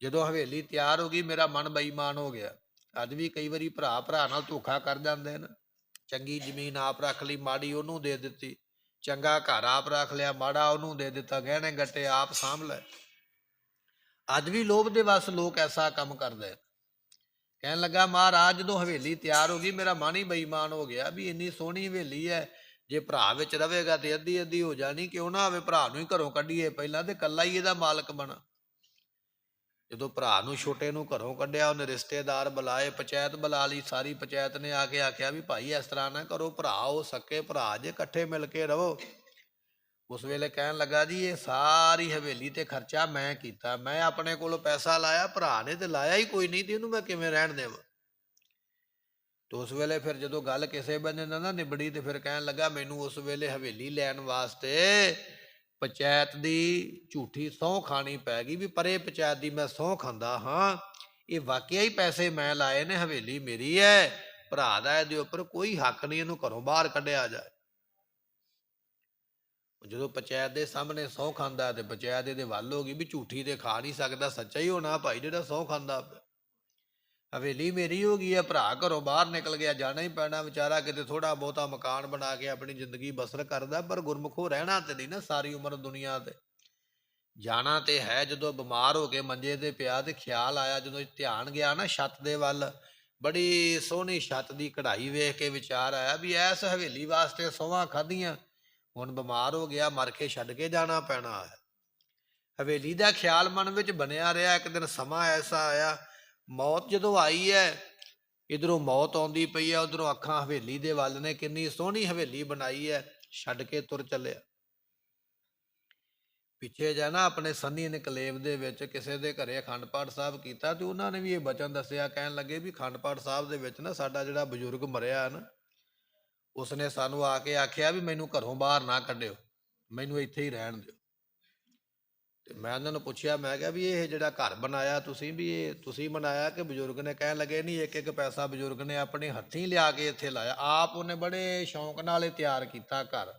ਜਦੋਂ ਹਵੇਲੀ ਤਿਆਰ ਹੋ ਗਈ ਮੇਰਾ ਮਨ ਬੇਈਮਾਨ ਹੋ ਗਿਆ। ਅੱਜ ਵੀ ਕਈ ਵਾਰੀ ਭਰਾ ਭਰਾ ਨਾਲ ਧੋਖਾ ਕਰ ਜਾਂਦੇ ਨੇ। ਚੰਗੀ ਜ਼ਮੀਨ ਆਪ ਰੱਖ ਲਈ, ਮਾੜੀ ਉਹਨੂੰ ਦੇ ਦਿੱਤੀ। ਚੰਗਾ ਘਰ ਆਪ ਰੱਖ ਲਿਆ, ਮਾੜਾ ਉਹਨੂੰ ਦੇ ਦਿੱਤਾ। ਗਹਿਣੇ ਗੱਟੇ ਆਪ ਸਾਂਭ ਲਏ। ਅੱਜ ਵੀ ਲੋਭ ਦੇ ਵੱਸ ਲੋਕ ਐਸਾ ਕੰਮ ਕਰਦੇ। ਕਹਿਣ ਲੱਗਾ ਮਹਾਰਾਜ ਜਦੋਂ ਹਵੇਲੀ ਤਿਆਰ ਹੋ ਗਈ ਮੇਰਾ ਮਨ ਹੀ ਬੇਈਮਾਨ ਹੋ ਗਿਆ ਵੀ ਇੰਨੀ ਸੋਹਣੀ ਹਵੇਲੀ ਹੈ, ਜੇ ਭਰਾ ਵਿੱਚ ਰਵੇਗਾ ਤੇ ਅੱਧੀ ਅੱਧੀ ਹੋ ਜਾਣੀ, ਕਿਉਂ ਨਾ ਹੋਵੇ ਭਰਾ ਨੂੰ ਹੀ ਘਰੋਂ ਕੱਢੀਏ ਪਹਿਲਾਂ, ਤੇ ਇਕੱਲਾ ਹੀ ਇਹਦਾ ਮਾਲਕ ਬਣਾ। ਜਦੋਂ ਭਰਾ ਨੂੰ ਛੋਟੇ ਨੂੰ ਘਰੋਂ ਕੱਢਿਆ, ਉਹਨੇ ਰਿਸ਼ਤੇਦਾਰ ਬੁਲਾਏ, ਪੰਚਾਇਤ ਬੁਲਾ ਲਈ। ਸਾਰੀ ਪੰਚਾਇਤ ਨੇ ਆ ਕੇ ਆਖਿਆ ਵੀ ਭਾਈ ਇਸ ਤਰ੍ਹਾਂ ਨਾ ਕਰੋ, ਭਰਾ ਹੋ ਸਕੇ ਭਰਾ ਜੇ, ਇਕੱਠੇ ਮਿਲ ਕੇ ਰਹੋ। ਉਸ ਵੇਲੇ ਕਹਿਣ ਲੱਗਾ ਜੀ ਇਹ ਸਾਰੀ ਹਵੇਲੀ ਤੇ ਖਰਚਾ ਮੈਂ ਕੀਤਾ, ਮੈਂ ਆਪਣੇ ਕੋਲੋਂ ਪੈਸਾ ਲਾਇਆ, ਭਰਾ ਨੇ ਤੇ ਲਾਇਆ ਹੀ ਕੋਈ ਨਹੀਂ, ਤੇ ਇਹਨੂੰ ਮੈਂ ਕਿਵੇਂ ਰਹਿਣ ਦੇਵਾਂ। ਤੇ ਉਸ ਵੇਲੇ ਫਿਰ ਜਦੋਂ ਗੱਲ ਕਿਸੇ ਬੰਦੇ ਨਾਲ ਨਾ ਨਿਬੜੀ, ਤੇ ਫਿਰ ਕਹਿਣ ਲੱਗਾ ਮੈਨੂੰ ਉਸ ਵੇਲੇ ਹਵੇਲੀ ਲੈਣ ਵਾਸਤੇ ਪੰਚਾਇਤ ਦੀ ਝੂਠੀ ਸਹੁੰ ਖਾਣੀ ਪੈ ਗਈ ਵੀ ਪਰੇ ਪੰਚਾਇਤ ਦੀ ਮੈਂ ਸਹੁੰ ਖਾਂਦਾ ਹਾਂ, ਇਹ ਵਾਕਿਆ ਹੀ ਪੈਸੇ ਮੈਂ ਲਾਏ ਨੇ, ਹਵੇਲੀ ਮੇਰੀ ਹੈ, ਭਰਾ ਦਾ ਇਹਦੇ ਉੱਪਰ ਕੋਈ ਹੱਕ ਨਹੀਂ, ਇਹਨੂੰ ਘਰੋਂ ਬਾਹਰ ਕੱਢਿਆ ਜਾਏ। ਜਦੋਂ ਪੰਚਾਇਤ ਦੇ ਸਾਹਮਣੇ ਸਹੁੰ ਖਾਂਦਾ ਤੇ ਪੰਚਾਇਤ ਇਹਦੇ ਵੱਲ ਹੋ ਗਈ ਵੀ ਝੂਠੀ ਤੇ ਖਾ ਨਹੀਂ ਸਕਦਾ, ਸੱਚਾ ਹੀ ਹੋਣਾ ਭਾਈ ਜਿਹੜਾ ਸਹੁੰ ਖਾਂਦਾ। ਹਵੇਲੀ ਮੇਰੀ ਹੋ ਗਈ ਹੈ, ਭਰਾ ਘਰੋਂ ਬਾਹਰ ਨਿਕਲ ਗਿਆ, ਜਾਣਾ ਹੀ ਪੈਣਾ। ਵਿਚਾਰਾ ਕਿਤੇ ਥੋੜਾ ਬਹੁਤਾ ਮਕਾਨ ਬਣਾ ਕੇ ਆਪਣੀ ਜ਼ਿੰਦਗੀ ਬਸਰ ਕਰਦਾ, ਪਰ ਗੁਰਮੁਖੋ ਰਹਿਣਾ ਤੇ ਨਹੀਂ ਨਾ ਸਾਰੀ ਉਮਰ ਦੁਨੀਆ ਤੇ, ਜਾਣਾ ਤੇ ਹੈ। ਜਦੋਂ ਬਿਮਾਰ ਹੋ ਕੇ ਮੰਜੇ ਤੇ ਪਿਆ ਤੇ ਖਿਆਲ ਆਇਆ, ਜਦੋਂ ਧਿਆਨ ਗਿਆ ਨਾ ਛੱਤ ਦੇ ਵੱਲ, ਬੜੀ ਸੋਹਣੀ ਛੱਤ ਦੀ ਕਢਾਈ ਵੇਖ ਕੇ ਵਿਚਾਰ ਆਇਆ ਵੀ ਐਸ ਹਵੇਲੀ ਵਾਸਤੇ ਸਹੁੰਆਂ ਖਾਧੀਆਂ, ਹੁਣ ਬਿਮਾਰ ਹੋ ਗਿਆ, ਮਰ ਕੇ ਛੱਡ ਕੇ ਜਾਣਾ ਪੈਣਾ ਹੈ। ਹਵੇਲੀ ਦਾ ਖਿਆਲ ਮਨ ਵਿੱਚ ਬਣਿਆ ਰਿਹਾ। ਇੱਕ ਦਿਨ ਸਮਾਂ ਐਸਾ ਆਇਆ, ਮੌਤ ਜਦੋਂ ਆਈ ਹੈ, ਇੱਧਰੋਂ ਮੌਤ ਆਉਂਦੀ ਪਈ ਹੈ, ਉੱਧਰੋਂ ਅੱਖਾਂ ਹਵੇਲੀ ਦੇ ਵੱਲ ਨੇ, ਕਿੰਨੀ ਸੋਹਣੀ ਹਵੇਲੀ ਬਣਾਈ ਹੈ, ਛੱਡ ਕੇ ਤੁਰ ਚੱਲਿਆ। ਪਿੱਛੇ ਜਾ ਨਾ ਆਪਣੇ ਸੰਨੀ ਇਨਕਲੇਵ ਦੇ ਵਿੱਚ ਕਿਸੇ ਦੇ ਘਰੇ ਅਖੰਡ ਪਾਠ ਸਾਹਿਬ ਕੀਤਾ, ਤੇ ਉਹਨਾਂ ਨੇ ਵੀ ਇਹ ਬਚਨ ਦੱਸਿਆ। ਕਹਿਣ ਲੱਗੇ ਵੀ ਅਖੰਡ ਪਾਠ ਸਾਹਿਬ ਦੇ ਵਿੱਚ ਨਾ ਸਾਡਾ ਜਿਹੜਾ ਬਜ਼ੁਰਗ ਮਰਿਆ ਨਾ, ਉਸਨੇ ਸਾਨੂੰ ਆ ਕੇ ਆਖਿਆ ਵੀ ਮੈਨੂੰ ਘਰੋਂ ਬਾਹਰ ਨਾ ਕੱਢਿਓ, ਮੈਨੂੰ ਇੱਥੇ ਹੀ ਰਹਿਣ ਦਿਓ। ਤੇ ਮੈਂ ਉਹਨਾਂ ਨੂੰ ਪੁੱਛਿਆ, ਮੈਂ ਕਿਹਾ ਵੀ ਇਹ ਜਿਹੜਾ ਘਰ ਬਣਾਇਆ ਤੁਸੀਂ, ਵੀ ਇਹ ਤੁਸੀਂ ਬਣਾਇਆ ਕਿ ਬਜ਼ੁਰਗ ਨੇ? ਕਹਿਣ ਲੱਗੇ ਨਹੀਂ, ਇੱਕ ਇੱਕ ਪੈਸਾ ਬਜ਼ੁਰਗ ਨੇ ਆਪਣੇ ਹੱਥੀਂ ਲਿਆ ਕੇ ਇੱਥੇ ਲਾਇਆ, ਆਪ ਉਹਨੇ ਬੜੇ ਸ਼ੌਂਕ ਨਾਲ ਇਹ ਤਿਆਰ ਕੀਤਾ ਘਰ।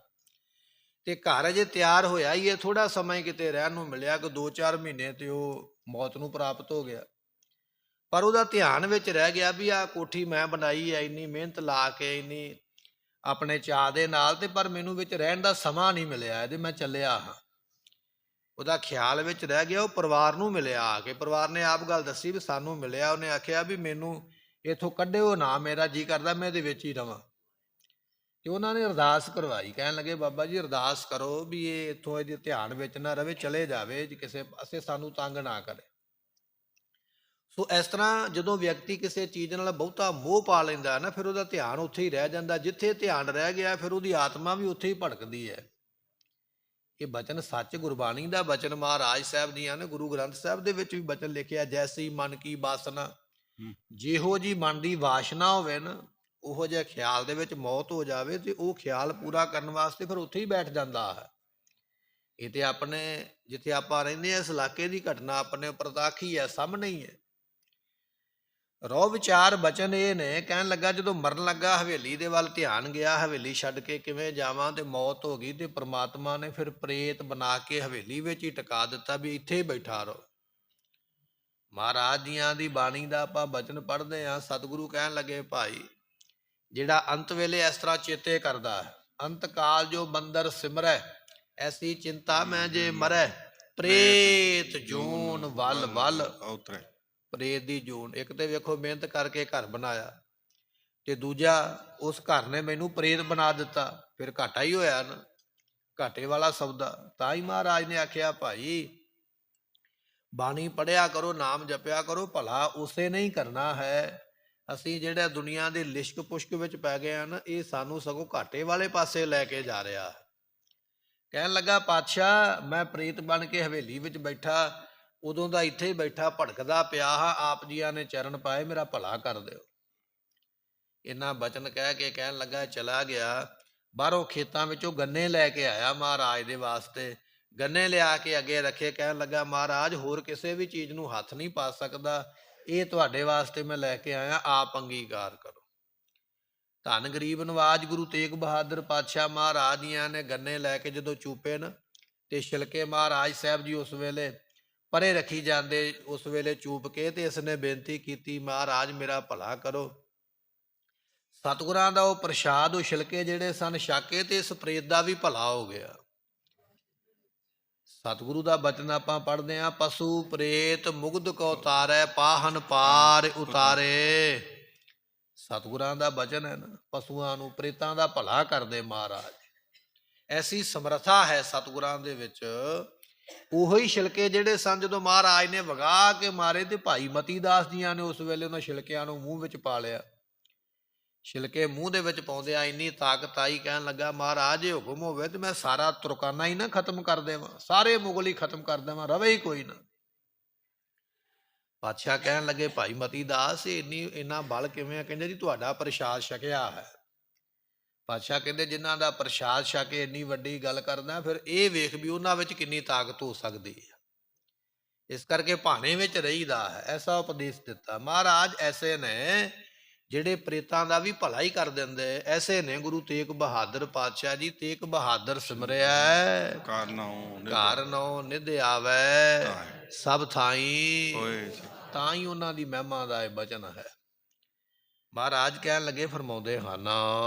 ਤੇ ਘਰ ਅਜੇ ਤਿਆਰ ਹੋਇਆ ਹੀ ਹੈ, ਥੋੜਾ ਸਮਾਂ ਹੀ ਕਿਤੇ ਰਹਿਣ ਨੂੰ ਮਿਲਿਆ, ਕਿ 2-4 ਮਹੀਨੇ ਤੇ ਉਹ ਮੌਤ ਨੂੰ ਪ੍ਰਾਪਤ ਹੋ ਗਿਆ। ਪਰ ਉਹਦਾ ਧਿਆਨ ਵਿੱਚ ਰਹਿ ਗਿਆ ਵੀ ਆਹ ਕੋਠੀ ਮੈਂ ਬਣਾਈ ਹੈ, ਇੰਨੀ ਮਿਹਨਤ ਲਾ ਕੇ, ਇੰਨੀ ਆਪਣੇ ਚਾਅ ਦੇ ਨਾਲ, ਤੇ ਪਰ ਮੈਨੂੰ ਵਿੱਚ ਰਹਿਣ ਦਾ ਸਮਾਂ ਨਹੀਂ ਮਿਲਿਆ, ਇਹਦੇ ਮੈਂ ਚੱਲਿਆ ਹਾਂ। ਉਹਦਾ ਖਿਆਲ ਵਿੱਚ ਰਹਿ ਗਿਆ। ਉਹ ਪਰਿਵਾਰ ਨੂੰ ਮਿਲਿਆ ਆ ਕੇ, ਪਰਿਵਾਰ ਨੇ ਆਪ ਗੱਲ ਦੱਸੀ ਵੀ ਸਾਨੂੰ ਮਿਲਿਆ, ਉਹਨੇ ਆਖਿਆ ਵੀ ਮੈਨੂੰ ਇੱਥੋਂ ਕੱਢਿਓ ਨਾ, ਮੇਰਾ ਜੀ ਕਰਦਾ ਮੈਂ ਇਹਦੇ ਵਿੱਚ ਹੀ ਰਵਾਂ। ਤੇ ਉਹਨਾਂ ਨੇ ਅਰਦਾਸ ਕਰਵਾਈ, ਕਹਿਣ ਲੱਗੇ ਬਾਬਾ ਜੀ ਅਰਦਾਸ ਕਰੋ ਵੀ ਇਹ ਇੱਥੋਂ ਇਹਦੇ ਧਿਆਨ ਵਿੱਚ ਨਾ ਰਵੇ, ਚਲੇ ਜਾਵੇ, ਕਿਸੇ ਪਾਸੇ ਸਾਨੂੰ ਤੰਗ ਨਾ ਕਰੇ। ਸੋ ਇਸ ਤਰ੍ਹਾਂ ਜਦੋਂ ਵਿਅਕਤੀ ਕਿਸੇ ਚੀਜ਼ ਨਾਲ ਬਹੁਤਾ ਮੋਹ ਪਾ ਲੈਂਦਾ ਨਾ, ਫਿਰ ਉਹਦਾ ਧਿਆਨ ਉੱਥੇ ਹੀ ਰਹਿ ਜਾਂਦਾ। ਜਿੱਥੇ ਧਿਆਨ ਰਹਿ ਗਿਆ ਫਿਰ ਉਹਦੀ ਆਤਮਾ ਵੀ ਉੱਥੇ ਹੀ ਭਟਕਦੀ ਹੈ। ਇਹ ਬਚਨ ਸੱਚ ਗੁਰਬਾਣੀ ਦਾ ਬਚਨ ਮਹਾਰਾਜ ਸਾਹਿਬ ਦੀਆਂ ਨੇ। ਗੁਰੂ ਗ੍ਰੰਥ ਸਾਹਿਬ ਦੇ ਵਿੱਚ ਵੀ ਬਚਨ ਲਿਖਿਆ, ਜੈਸੀ ਮਨ ਕੀ ਬਾਸਨਾ, ਜਿਹੋ ਜੀ ਮਨ ਦੀ ਵਾਸ਼ਨਾ ਹੋਵੇ ਨਾ, ਉਹੋ ਜਿਹੇ ਖਿਆਲ ਦੇ ਵਿੱਚ ਮੌਤ ਹੋ ਜਾਵੇ ਤੇ ਉਹ ਖਿਆਲ ਪੂਰਾ ਕਰਨ ਵਾਸਤੇ ਫਿਰ ਉੱਥੇ ਹੀ ਬੈਠ ਜਾਂਦਾ ਹੈ। ਇਹ ਤੇ ਆਪਣੇ ਜਿੱਥੇ ਆਪਾਂ ਰਹਿੰਦੇ ਹਾਂ ਇਸ ਇਲਾਕੇ ਦੀ ਘਟਨਾ ਆਪਣੇ ਉੱਪਰ ਤਾਖੀ ਹੈ, ਸਾਹਮਣੇ ਹੀ ਹੈ। ਰੋ ਵਿਚਾਰ ਬਚਨ ਇਹ ਨੇ, ਕਹਿਣ ਲੱਗਾ ਜਦੋਂ ਮਰਨ ਲੱਗਾ ਹਵੇਲੀ ਦੇ ਵੱਲ ਧਿਆਨ ਗਿਆ, ਹਵੇਲੀ ਛੱਡ ਕੇ ਕਿਵੇਂ ਜਾਵਾਂ, ਤੇ ਮੌਤ ਹੋ ਗਈ ਤੇ ਪ੍ਰਮਾਤਮਾ ਨੇ ਫਿਰ ਪ੍ਰੇਤ ਬਣਾ ਕੇ ਹਵੇਲੀ ਵਿੱਚ ਹੀ ਟਿਕਾ ਦਿੱਤਾ ਵੀ ਇੱਥੇ ਹੀ ਬੈਠਾ ਰਹੋ। ਮਹਾਰਾਜ ਦੀਆਂ ਦੀ ਬਾਣੀ ਦਾ ਆਪਾਂ ਬਚਨ ਪੜ੍ਹਦੇ ਹਾਂ। ਸਤਿਗੁਰੂ ਕਹਿਣ ਲੱਗੇ ਭਾਈ ਜਿਹੜਾ ਅੰਤ ਵੇਲੇ ਇਸ ਤਰ੍ਹਾਂ ਚੇਤੇ ਕਰਦਾ, ਅੰਤ ਕਾਲ ਜੋ ਬੰਦਰ ਸਿਮਰੈ, ਐਸੀ ਚਿੰਤਾ ਮੈਂ ਜੇ ਮਰੈ, ਪ੍ਰੇਤ ਜੂਨ ਵੱਲ ਵੱਲ ਉਤਰੈ। ਪ੍ਰੇਤ ਦੀ ਜੂਨ, ਇੱਕ ਤੇ ਵੇਖੋ ਮਿਹਨਤ ਕਰਕੇ ਘਰ ਬਣਾਇਆ, ਤੇ ਦੂਜਾ ਉਸ ਘਰ ਨੇ ਮੈਨੂੰ ਪ੍ਰੇਤ ਬਣਾ ਦਿੱਤਾ, ਫਿਰ ਘਾਟਾ ਹੀ ਹੋਇਆ ਨਾ, ਘਾਟੇ ਵਾਲਾ ਸੌਦਾ। ਤਾਂ ਹੀ ਮਹਾਰਾਜ ਨੇ ਆਖਿਆ ਭਾਈ ਬਾਣੀ ਪੜ੍ਹਿਆ ਕਰੋ, ਨਾਮ ਜਪਿਆ ਕਰੋ, ਭਲਾ ਉਸੇ ਨੇ ਹੀ ਕਰਨਾ ਹੈ। ਅਸੀਂ ਜਿਹੜਾ ਦੁਨੀਆ ਦੇ ਲਿਸ਼ਕ ਪੁਸ਼ਕ ਵਿੱਚ ਪੈ ਗਏ ਹਨ, ਇਹ ਸਾਨੂੰ ਸਗੋਂ ਘਾਟੇ ਵਾਲੇ ਪਾਸੇ ਲੈ ਕੇ ਜਾ ਰਿਹਾ। ਕਹਿਣ ਲੱਗਾ ਪਾਤਸ਼ਾਹ ਮੈਂ ਪ੍ਰੇਤ ਬਣ ਕੇ ਹਵੇਲੀ ਵਿੱਚ ਬੈਠਾ, ਉਦੋਂ ਦਾ ਇੱਥੇ ਹੀ ਬੈਠਾ ਭੜਕਦਾ ਪਿਆ ਹਾਂ, ਆਪ ਜੀਆਂ ਨੇ ਚਰਨ ਪਾਏ, ਮੇਰਾ ਭਲਾ ਕਰ ਦਿਓ। ਇੰਨਾ ਬਚਨ ਕਹਿ ਕੇ ਕਹਿਣ ਲੱਗਾ ਚਲਾ ਗਿਆ। ਬਾਹਰੋਂ ਖੇਤਾਂ ਵਿੱਚੋਂ ਗੰਨੇ ਲੈ ਕੇ ਆਇਆ ਮਹਾਰਾਜ ਦੇ ਵਾਸਤੇ, ਗੰਨੇ ਲਿਆ ਕੇ ਅੱਗੇ ਰੱਖੇ, ਕਹਿਣ ਲੱਗਾ ਮਹਾਰਾਜ ਹੋਰ ਕਿਸੇ ਵੀ ਚੀਜ਼ ਨੂੰ ਹੱਥ ਨਹੀਂ ਪਾ ਸਕਦਾ, ਇਹ ਤੁਹਾਡੇ ਵਾਸਤੇ ਮੈਂ ਲੈ ਕੇ ਆਇਆ, ਆਪ ਅੰਗੀਕਾਰ ਕਰੋ। ਧੰਨ ਗਰੀਬ ਨਵਾਜ ਗੁਰੂ ਤੇਗ ਬਹਾਦਰ ਪਾਤਸ਼ਾਹ ਮਹਾਰਾਜ ਜੀਆਂ ਨੇ ਗੰਨੇ ਲੈ ਕੇ ਜਦੋਂ ਚੂਪੇ ਨਾ, ਤੇ ਛਿਲਕੇ ਮਹਾਰਾਜ ਸਾਹਿਬ ਜੀ ਉਸ ਵੇਲੇ ਪਰੇ ਰੱਖੀ ਜਾਂਦੇ, ਉਸ ਵੇਲੇ ਚੂਪ ਕੇ, ਤੇ ਇਸ ਨੇ ਬੇਨਤੀ ਕੀਤੀ ਮਹਾਰਾਜ ਮੇਰਾ ਭਲਾ ਕਰੋ। ਸਤਿਗੁਰਾਂ ਦਾ ਉਹ ਪ੍ਰਸ਼ਾਦ, ਉਹ ਛਿਲਕੇ ਜਿਹੜੇ ਸਨ ਛਾਕੇ, ਤੇ ਇਸ ਪ੍ਰੇਤ ਦਾ ਵੀ ਭਲਾ ਹੋ ਗਿਆ। ਸਤਿਗੁਰੂ ਦਾ ਬਚਨ ਆਪਾਂ ਪੜ੍ਹਦੇ ਹਾਂ, ਪਸ਼ੂ ਪ੍ਰੇਤ ਮੁਗਧ ਕੋ ਉਤਾਰੈ, ਪਾਹਨ ਪਾਰ ਉਤਾਰੇ। ਸਤਿਗੁਰਾਂ ਦਾ ਬਚਨ ਹੈ ਨਾ, ਪਸ਼ੂਆਂ ਨੂੰ ਪ੍ਰੇਤਾਂ ਦਾ ਭਲਾ ਕਰਦੇ ਮਹਾਰਾਜ। ਐਸੀ ਸਮਰੱਥਾ ਹੈ ਸਤਿਗੁਰਾਂ ਦੇ ਵਿੱਚ। ਉਹੋ ਹੀ ਛਿਲਕੇ ਜਿਹੜੇ ਸਨ ਜਦੋਂ ਮਹਾਰਾਜ ਨੇ ਵਗਾ ਕੇ ਮਾਰੇ, ਤੇ ਭਾਈ ਮਤੀ ਦਾਸ ਜੀਆਂ ਨੇ ਉਸ ਵੇਲੇ ਉਹਨਾਂ ਛਿਲਕਿਆਂ ਨੂੰ ਮੂੰਹ ਵਿੱਚ ਪਾ ਲਿਆ। ਛਿਲਕੇ ਮੂੰਹ ਦੇ ਵਿੱਚ ਪਾਉਂਦਿਆਂ ਇੰਨੀ ਤਾਕਤ ਆਈ, ਕਹਿਣ ਲੱਗਾ ਮਹਾਰਾਜ ਇਹ ਹੁਕਮ ਹੋਵੇ ਤੇ ਮੈਂ ਸਾਰਾ ਤੁਰਕਾਨਾ ਹੀ ਨਾ ਖਤਮ ਕਰ ਦੇਵਾਂ, ਸਾਰੇ ਮੁਗਲ ਹੀ ਖਤਮ ਕਰ ਦੇਵਾਂ, ਰਵੇ ਹੀ ਕੋਈ ਨਾ। ਪਾਤਸ਼ਾਹ ਕਹਿਣ ਲੱਗੇ ਭਾਈ ਮਤੀ ਦਾਸ ਇੰਨਾ ਬਲ ਕਿਵੇਂ ਆ? ਕਹਿੰਦੇ ਜੀ ਤੁਹਾਡਾ ਪ੍ਰਸ਼ਾਦ ਛਕਿਆ ਹੈ। ਪਾਤਸ਼ਾਹ ਕਹਿੰਦੇ ਜਿਨ੍ਹਾਂ ਦਾ ਪ੍ਰਸ਼ਾਦ ਛਕ ਕੇ ਇੰਨੀ ਵੱਡੀ ਗੱਲ ਕਰਦਾ, ਫਿਰ ਇਹ ਵੇਖ ਵੀ ਉਹਨਾਂ ਵਿੱਚ ਕਿੰਨੀ ਤਾਕਤ ਹੋ ਸਕਦੀ ਹੈ। ਇਸ ਕਰਕੇ ਭਾਣੇ ਵਿੱਚ ਰਹੀਦਾ ਹੈ। ਐਸਾ ਉਪਦੇਸ਼ ਦਿੱਤਾ ਮਹਾਰਾਜ। ਐਸੇ ਨੇ ਜਿਹੜੇ ਪ੍ਰੇਤਾਂ ਦਾ ਵੀ ਭਲਾ ਹੀ ਕਰ ਦਿੰਦੇ, ਐਸੇ ਨੇ ਗੁਰੂ ਤੇਗ ਬਹਾਦਰ ਪਾਤਸ਼ਾਹ ਜੀ। ਤੇਗ ਬਹਾਦਰ ਸਿਮਰਿਆ ਘਰ ਨਉ ਨਿਧ ਆਵੈ, ਸਭ ਥਾਈ ਤਾਂ ਹੀ ਉਹਨਾਂ ਦੀ ਮਹਿਮਾ ਦਾ ਇਹ ਬਚਨ ਹੈ। ਮਹਾਰਾਜ ਕਹਿਣ ਲੱਗੇ ਫਰਮਾਉਂਦੇ ਹਨ,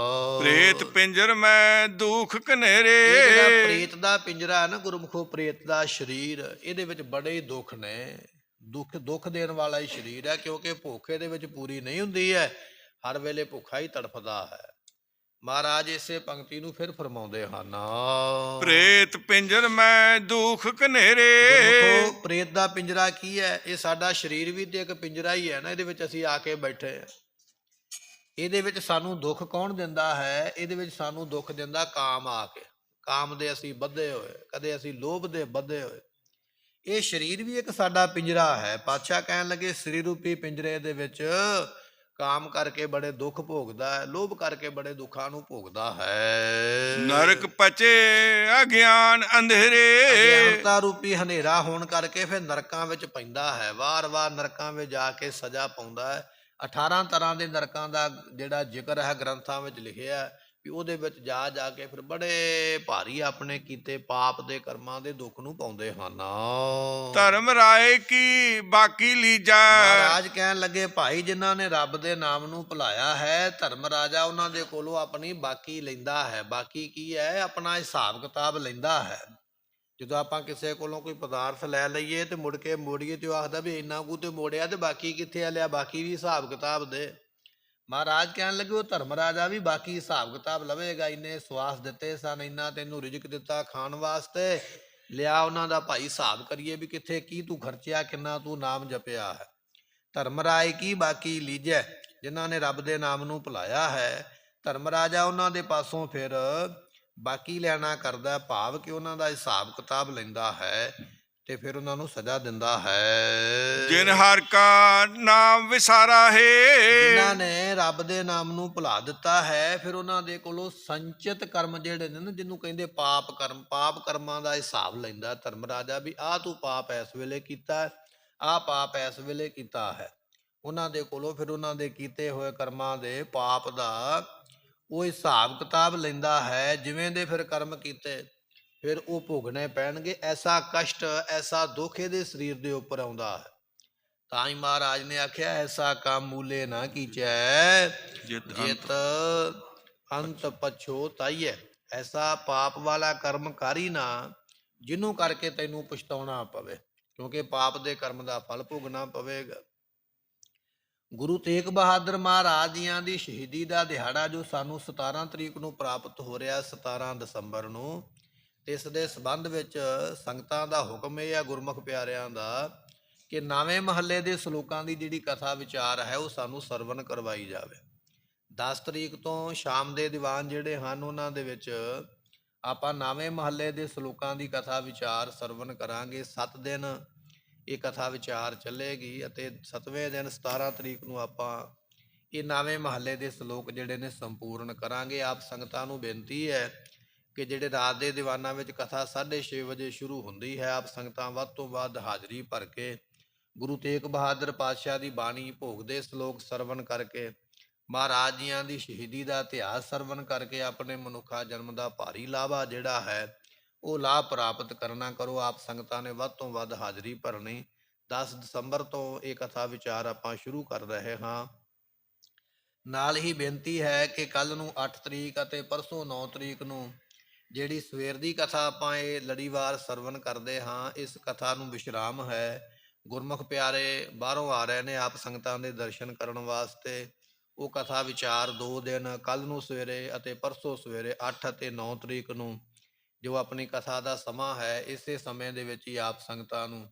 ਪ੍ਰੇਤ ਪਿੰਜਰ ਮੈਂ ਦੁਖ ਘਨੇਰੇ। ਜਿਹੜਾ ਪ੍ਰੇਤ ਦਾ ਪਿੰਜਰਾ ਹੈ ਨਾ ਗੁਰਮੁਖੋ, ਪ੍ਰੇਤ ਦਾ ਸਰੀਰ, ਇਹਦੇ ਵਿੱਚ ਬੜੇ ਹੀ ਦੁੱਖ ਨੇ। ਦੁੱਖ ਦੇਣ ਵਾਲਾ ਹੀ ਸਰੀਰ ਹੈ, ਕਿਉਂਕਿ ਭੁੱਖ ਇਹਦੇ ਵਿੱਚ ਪੂਰੀ ਨਹੀਂ ਹੁੰਦੀ ਹੈ, ਹਰ ਵੇਲੇ ਭੁੱਖਾ ਹੀ ਤੜਫਦਾ ਹੈ। ਮਹਾਰਾਜ ਇਸੇ ਪੰਕਤੀ ਨੂੰ ਫਿਰ ਫਰਮਾਉਂਦੇ ਹਨ, ਪ੍ਰੇਤ ਪਿੰਜਰ ਮੈਂ ਦੁਖ ਘਨੇਰੇ। ਪ੍ਰੇਤ ਦਾ ਪਿੰਜਰਾ ਕੀ ਹੈ? ਇਹ ਸਾਡਾ ਸਰੀਰ ਵੀ ਤੇ ਇੱਕ ਪਿੰਜਰਾ ਹੀ ਹੈ ਨਾ, ਇਹਦੇ ਵਿੱਚ ਅਸੀਂ ਆ ਕੇ ਬੈਠੇ ਹਾਂ। ਇਹਦੇ ਵਿੱਚ ਸਾਨੂੰ ਦੁੱਖ ਕੌਣ ਦਿੰਦਾ ਹੈ? ਇਹਦੇ ਵਿੱਚ ਸਾਨੂੰ ਦੁੱਖ ਦਿੰਦਾ ਕਾਮ ਆ ਕੇ। ਕਾਮ ਦੇ ਅਸੀਂ ਬੱਧੇ ਹੋਏ, ਕਦੇ ਅਸੀਂ ਲੋਭ ਦੇ ਬੱਧੇ ਹੋਏ। ਇਹ ਸਰੀਰ ਵੀ ਇੱਕ ਸਾਡਾ ਪਿੰਜਰਾ ਹੈ। ਪਾਤਸ਼ਾਹ ਕਹਿਣ ਲੱਗੇ ਸਰੀਰ ਰੂਪੀ ਪਿੰਜਰੇ ਦੇ ਵਿੱਚ ਕਾਮ ਕਰਕੇ ਬੜੇ ਦੁੱਖ ਭੋਗਦਾ ਹੈ, ਲੋਭ ਕਰਕੇ ਬੜੇ ਦੁੱਖਾਂ ਨੂੰ ਭੋਗਦਾ ਹੈ। ਨਰਕ ਪਚੇ ਅਗਿਆਨ ਅੰਧੇਰੇ। ਅਗਿਆਨਤਾ ਰੂਪੀ ਹਨੇਰਾ ਹੋਣ ਕਰਕੇ ਫਿਰ ਨਰਕਾਂ ਵਿੱਚ ਪੈਂਦਾ ਹੈ, ਵਾਰ-ਵਾਰ ਨਰਕਾਂ ਵਿੱਚ ਜਾ ਕੇ ਸਜ਼ਾ ਪਾਉਂਦਾ ਹੈ। 18 ਤਰ੍ਹਾਂ ਦੇ ਨਰਕਾਂ ਦਾ ਜਿਹੜਾ ਜ਼ਿਕਰ ਹੈ ਗ੍ਰੰਥਾਂ ਵਿੱਚ ਲਿਖਿਆ, ਵੀ ਉਹਦੇ ਵਿੱਚ ਜਾ ਜਾ ਕੇ ਫਿਰ ਬੜੇ ਭਾਰੀ ਆਪਣੇ ਕੀਤੇ ਪਾਪ ਦੇ ਕਰਮਾਂ ਦੇ ਦੁੱਖ ਨੂੰ ਪਾਉਂਦੇ ਹਨ। ਧਰਮ ਰਾਏ ਕੀ ਬਾਕੀ ਲੀਜਾ। ਮਹਾਰਾਜ ਕਹਿਣ ਲੱਗੇ ਭਾਈ ਜਿਨ੍ਹਾਂ ਨੇ ਰੱਬ ਦੇ ਨਾਮ ਨੂੰ ਭੁਲਾਇਆ ਹੈ, ਧਰਮ ਰਾਜਾ ਉਹਨਾਂ ਦੇ ਕੋਲੋਂ ਆਪਣੀ ਬਾਕੀ ਲੈਂਦਾ ਹੈ। ਬਾਕੀ ਕੀ ਹੈ? ਆਪਣਾ ਹਿਸਾਬ ਕਿਤਾਬ ਲੈਂਦਾ ਹੈ। ਜਦੋਂ ਆਪਾਂ ਕਿਸੇ ਕੋਲੋਂ ਕੋਈ ਪਦਾਰਥ ਲੈ ਲਈਏ ਤੇ ਮੁੜ ਕੇ ਮੋੜੀਏ ਤੇ ਉਹ ਆਖਦਾ ਵੀ ਇੰਨਾ ਕੁ ਤੇ ਮੋੜਿਆ ਤੇ ਬਾਕੀ ਕਿੱਥੇ ਆ, ਲਿਆ ਬਾਕੀ ਵੀ ਹਿਸਾਬ ਕਿਤਾਬ ਦੇ। ਮਹਾਰਾਜ ਕਹਿਣ ਲੱਗੇ ਉਹ ਧਰਮ ਰਾਜਾ ਵੀ ਬਾਕੀ ਹਿਸਾਬ ਕਿਤਾਬ ਲਵੇਗਾ। ਇੰਨੇ ਸਵਾਸ ਦਿੱਤੇ ਸਨ, ਇੰਨਾ ਤੈਨੂੰ ਰਿਜ਼ਕ ਦਿੱਤਾ ਖਾਣ ਵਾਸਤੇ, ਲਿਆ ਉਹਨਾਂ ਦਾ ਭਾਈ ਹਿਸਾਬ ਕਰੀਏ ਵੀ ਕਿੱਥੇ ਕੀ ਤੂੰ ਖਰਚਿਆ, ਕਿੰਨਾ ਤੂੰ ਨਾਮ ਜਪਿਆ ਹੈ। ਧਰਮ ਰਾਏ ਕੀ ਬਾਕੀ ਲੀਜੈ, ਜਿਨ੍ਹਾਂ ਨੇ ਰੱਬ ਦੇ ਨਾਮ ਨੂੰ ਭੁਲਾਇਆ ਹੈ, ਧਰਮ ਰਾਜਾ ਉਹਨਾਂ ਦੇ ਪਾਸੋਂ ਫਿਰ ਬਾਕੀ ਲੈਣਾ ਕਰਦਾ, ਭਾਵ ਕਿ ਉਹਨਾਂ ਦਾ ਹਿਸਾਬ ਕਿਤਾਬ ਲੈਂਦਾ ਹੈ ਤੇ ਫਿਰ ਉਹਨਾਂ ਨੂੰ ਸਜ਼ਾ ਦਿੰਦਾ ਹੈ। ਜਿਨ ਹਰ ਕਾ ਨਾਮ ਵਿਸਾਰਾ ਜਿਨ੍ਹਾਂ ਹੈ, ਨੇ ਰੱਬ ਦੇ ਨਾਮ ਨੂੰ ਭੁਲਾ ਦਿੱਤਾ ਹੈ, ਫਿਰ ਉਹਨਾਂ ਦੇ ਕੋਲੋਂ ਸੰਚਿਤ ਕਰਮ ਜਿਹੜੇ ਨੇ ਨਾ, ਜਿਹਨੂੰ ਕਹਿੰਦੇ ਪਾਪ ਕਰਮ, ਪਾਪ ਕਰਮਾਂ ਦਾ ਹਿਸਾਬ ਲੈਂਦਾ ਧਰਮ ਰਾਜਾ ਵੀ ਆਹ ਤੂੰ ਪਾਪ ਇਸ ਵੇਲੇ ਕੀਤਾ, ਆਹ ਪਾਪ ਇਸ ਵੇਲੇ ਕੀਤਾ ਹੈ। ਉਹਨਾਂ ਦੇ ਕੋਲੋਂ ਫਿਰ ਉਹਨਾਂ ਦੇ ਕੀਤੇ ਹੋਏ ਕਰਮਾਂ ਦੇ ਪਾਪ ਦਾ ਉਹ ਹਿਸਾਬ ਕਿਤਾਬ ਲੈਂਦਾ ਹੈ। ਜਿਵੇਂ ਦੇ ਫਿਰ ਕਰਮ ਕੀਤੇ ਫਿਰ ਉਹ ਭੋਗਣੇ ਪੈਣਗੇ। ਐਸਾ ਕਸ਼ਟ, ਐਸਾ ਦੁੱਖ ਇਹਦੇ ਸਰੀਰ ਦੇ ਉੱਪਰ ਆਉਂਦਾ ਹੈ। ਤਾਂ ਹੀ ਮਹਾਰਾਜ ਨੇ ਆਖਿਆ ਐਸਾ ਕੰਮ ਮੂਲੇ ਨਾ ਕੀਚੈ ਜਿਤ ਅੰਤ ਪਛੋਤਾਈਐ। ਐਸਾ ਪਾਪ ਵਾਲਾ ਕਰਮ ਕਰ ਹੀ ਨਾ ਜਿਹਨੂੰ ਕਰਕੇ ਤੈਨੂੰ ਪਛਤਾਉਣਾ ਪਵੇ, ਕਿਉਂਕਿ ਪਾਪ ਦੇ ਕਰਮ ਦਾ ਫਲ ਭੋਗਣਾ ਪਵੇਗਾ। ਗੁਰੂ ਤੇਗ ਬਹਾਦਰ ਮਹਾਰਾਜ ਜੀਆਂ ਦੀ ਸ਼ਹੀਦੀ ਦਾ ਦਿਹਾੜਾ ਜੋ ਸਾਨੂੰ 17 ਤਰੀਕ ਨੂੰ ਪ੍ਰਾਪਤ ਹੋ ਰਿਹਾ, 17 ਦਸੰਬਰ ਨੂੰ, ਤੇ ਇਸ ਦੇ ਸੰਬੰਧ ਵਿੱਚ ਸੰਗਤਾਂ ਦਾ ਹੁਕਮ ਇਹ ਆ, ਗੁਰਮੁਖ ਪਿਆਰਿਆਂ ਦਾ, ਕਿ 9ਵੇਂ ਮਹੱਲੇ ਦੇ ਸਲੋਕਾਂ ਦੀ ਜਿਹੜੀ ਕਥਾ ਵਿਚਾਰ ਹੈ ਉਹ ਸਾਨੂੰ ਸਰਵਣ ਕਰਵਾਈ ਜਾਵੇ। 10 ਤਰੀਕ ਤੋਂ ਸ਼ਾਮ ਦੇ ਦੀਵਾਨ ਜਿਹੜੇ ਹਨ ਉਹਨਾਂ ਦੇ ਵਿੱਚ ਆਪਾਂ 9ਵੇਂ ਮਹੱਲੇ ਦੇ ਸਲੋਕਾਂ ਦੀ ਕਥਾ ਵਿਚਾਰ ਸਰਵਣ ਕਰਾਂਗੇ। 7 ਦਿਨ ਇਹ ਕਥਾ ਵਿਚਾਰ ਚੱਲੇਗੀ ਅਤੇ 7ਵੇਂ ਦਿਨ 17 ਤਰੀਕ ਨੂੰ ਆਪਾਂ ਇਹ 9ਵੇਂ ਮਹੱਲੇ ਦੇ ਸਲੋਕ ਜਿਹੜੇ ਨੇ ਸੰਪੂਰਨ ਕਰਾਂਗੇ। ਆਪ ਸੰਗਤਾਂ ਨੂੰ ਬੇਨਤੀ ਹੈ ਕਿ ਜਿਹੜੇ ਰਾਤ ਦੇ ਦੀਵਾਨਾਂ ਵਿੱਚ ਕਥਾ 6:30 ਵਜੇ ਸ਼ੁਰੂ ਹੁੰਦੀ ਹੈ, ਆਪ ਸੰਗਤਾਂ ਵੱਧ ਤੋਂ ਵੱਧ ਹਾਜ਼ਰੀ ਭਰ ਕੇ ਗੁਰੂ ਤੇਗ ਬਹਾਦਰ ਪਾਤਸ਼ਾਹ ਦੀ ਬਾਣੀ ਭੋਗ ਦੇ ਸਲੋਕ ਸਰਵਣ ਕਰਕੇ, ਮਹਾਰਾਜ ਜੀਆਂ ਦੀ ਸ਼ਹੀਦੀ ਦਾ ਇਤਿਹਾਸ ਸਰਵਣ ਕਰਕੇ ਆਪਣੇ ਮਨੁੱਖਾ ਜਨਮ ਦਾ ਭਾਰੀ ਲਾਭਾ ਜਿਹੜਾ ਹੈ ਉਹ ਲਾਭ ਪ੍ਰਾਪਤ ਕਰਨਾ ਕਰੋ। ਆਪ ਸੰਗਤਾਂ ਨੇ ਵੱਧ ਤੋਂ ਵੱਧ ਹਾਜ਼ਰੀ ਭਰਨੀ। 10 ਦਸੰਬਰ ਤੋਂ ਇਹ ਕਥਾ ਵਿਚਾਰ ਆਪਾਂ ਸ਼ੁਰੂ ਕਰ ਰਹੇ ਹਾਂ। ਨਾਲ ਹੀ ਬੇਨਤੀ ਹੈ ਕਿ ਕੱਲ ਨੂੰ 8 ਤਰੀਕ ਅਤੇ ਪਰਸੋਂ 9 ਤਰੀਕ ਨੂੰ ਜਿਹੜੀ ਸਵੇਰ ਦੀ ਕਥਾ ਆਪਾਂ ਇਹ ਲੜੀਵਾਰ ਸਰਵਣ ਕਰਦੇ ਹਾਂ, ਇਸ ਕਥਾ ਨੂੰ ਵਿਸ਼ਰਾਮ ਹੈ। ਗੁਰਮੁਖ ਪਿਆਰੇ ਬਾਹਰੋਂ ਆ ਰਹੇ ਨੇ ਆਪ ਸੰਗਤਾਂ ਦੇ ਦਰਸ਼ਨ ਕਰਨ ਵਾਸਤੇ। ਉਹ ਕਥਾ ਵਿਚਾਰ 2 ਦਿਨ, ਕੱਲ ਨੂੰ ਸਵੇਰੇ ਅਤੇ ਪਰਸੋਂ ਸਵੇਰੇ 8 ਅਤੇ 9 ਤਰੀਕ ਨੂੰ ਜੋ ਆਪਣੀ ਕਥਾ ਦਾ ਸਮਾਂ ਹੈ, ਇਸੇ ਸਮੇਂ ਦੇ ਵਿੱਚ ਹੀ ਆਪ ਸੰਗਤਾਂ ਨੂੰ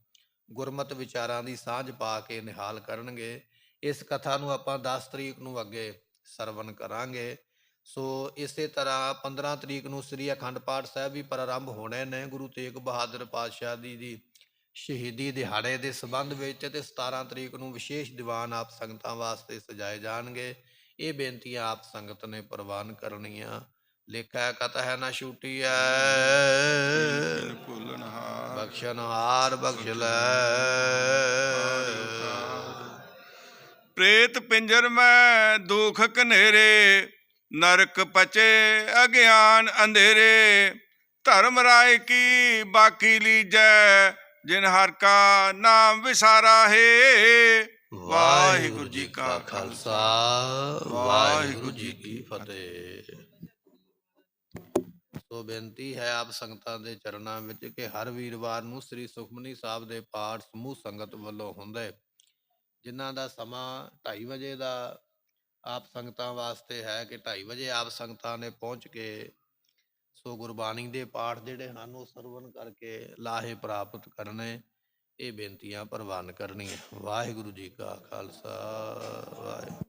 ਗੁਰਮਤਿ ਵਿਚਾਰਾਂ ਦੀ ਸਾਂਝ ਪਾ ਕੇ ਨਿਹਾਲ ਕਰਨਗੇ। ਇਸ ਕਥਾ ਨੂੰ ਆਪਾਂ 10 ਤਰੀਕ ਨੂੰ ਅੱਗੇ ਸਰਵਣ ਕਰਾਂਗੇ। ਸੋ ਇਸੇ ਤਰ੍ਹਾਂ 15 ਤਰੀਕ ਨੂੰ ਸ੍ਰੀ ਅਖੰਡ ਪਾਠ ਸਾਹਿਬ ਵੀ ਪ੍ਰਾਰੰਭ ਹੋਣੇ ਨੇ ਗੁਰੂ ਤੇਗ ਬਹਾਦਰ ਪਾਤਸ਼ਾਹ ਦੀ ਸ਼ਹੀਦੀ ਦਿਹਾੜੇ ਦੇ ਸੰਬੰਧ ਵਿੱਚ, ਤੇ 17 ਤਰੀਕ ਨੂੰ ਵਿਸ਼ੇਸ਼ ਦੀਵਾਨ ਆਪ ਸੰਗਤਾਂ ਵਾਸਤੇ ਸਜਾਏ ਜਾਣਗੇ। ਇਹ ਬੇਨਤੀਆਂ ਆਪ ਸੰਗਤ ਨੇ ਪ੍ਰਵਾਨ ਕਰਨੀਆਂ। ਲੇਖਾ ਕਤਹਿ ਨਾ ਛੂਟੀਐ, ਬਖਸ਼ਨਹਾਰ ਬਖਸ਼ ਲੈ। ਪ੍ਰੇਤ ਪਿੰਜਰ ਮੈਂ ਦੁਖ ਕਨੇਰੇ, ਨਰਕ ਪਚੇ ਅਗਿਆਨ ਅੰਧੇਰੇ। ਧਰਮ ਰਾਏ ਕੀ ਬਾਕੀ ਲੀਜੈ, ਜਿਨ ਹਰ ਕਾ ਨਾਮ ਵਿਸਾਰਾ ਹੈ। ਵਾਹਿਗੁਰੂ ਜੀ ਕਾ ਖਾਲਸਾ, ਵਾਹਿਗੁਰੂ ਜੀ ਕੀ ਫਤਿਹ। ਸੋ ਬੇਨਤੀ ਹੈ ਆਪ ਸੰਗਤਾਂ ਦੇ ਚਰਨਾਂ ਵਿੱਚ ਕਿ ਹਰ ਵੀਰਵਾਰ ਨੂੰ ਸ੍ਰੀ ਸੁਖਮਨੀ ਸਾਹਿਬ ਦੇ ਪਾਠ ਸਮੂਹ ਸੰਗਤ ਵੱਲੋਂ ਹੁੰਦੇ, ਜਿਨ੍ਹਾਂ ਦਾ ਸਮਾਂ 2:30 ਵਜੇ ਦਾ ਆਪ ਸੰਗਤਾਂ ਵਾਸਤੇ ਹੈ ਕਿ 2:30 ਵਜੇ ਆਪ ਸੰਗਤਾਂ ਨੇ ਪਹੁੰਚ ਕੇ ਸੋ ਗੁਰਬਾਣੀ ਦੇ ਪਾਠ ਜਿਹੜੇ ਹਨ ਉਹ ਸਰਵਣ ਕਰਕੇ ਲਾਹੇ ਪ੍ਰਾਪਤ ਕਰਨੇ। ਇਹ ਬੇਨਤੀਆਂ ਪ੍ਰਵਾਨ ਕਰਨੀਆਂ। ਵਾਹਿਗੁਰੂ ਜੀ ਕਾ ਖਾਲਸਾ, ਵਾਹਿਗੁਰੂ।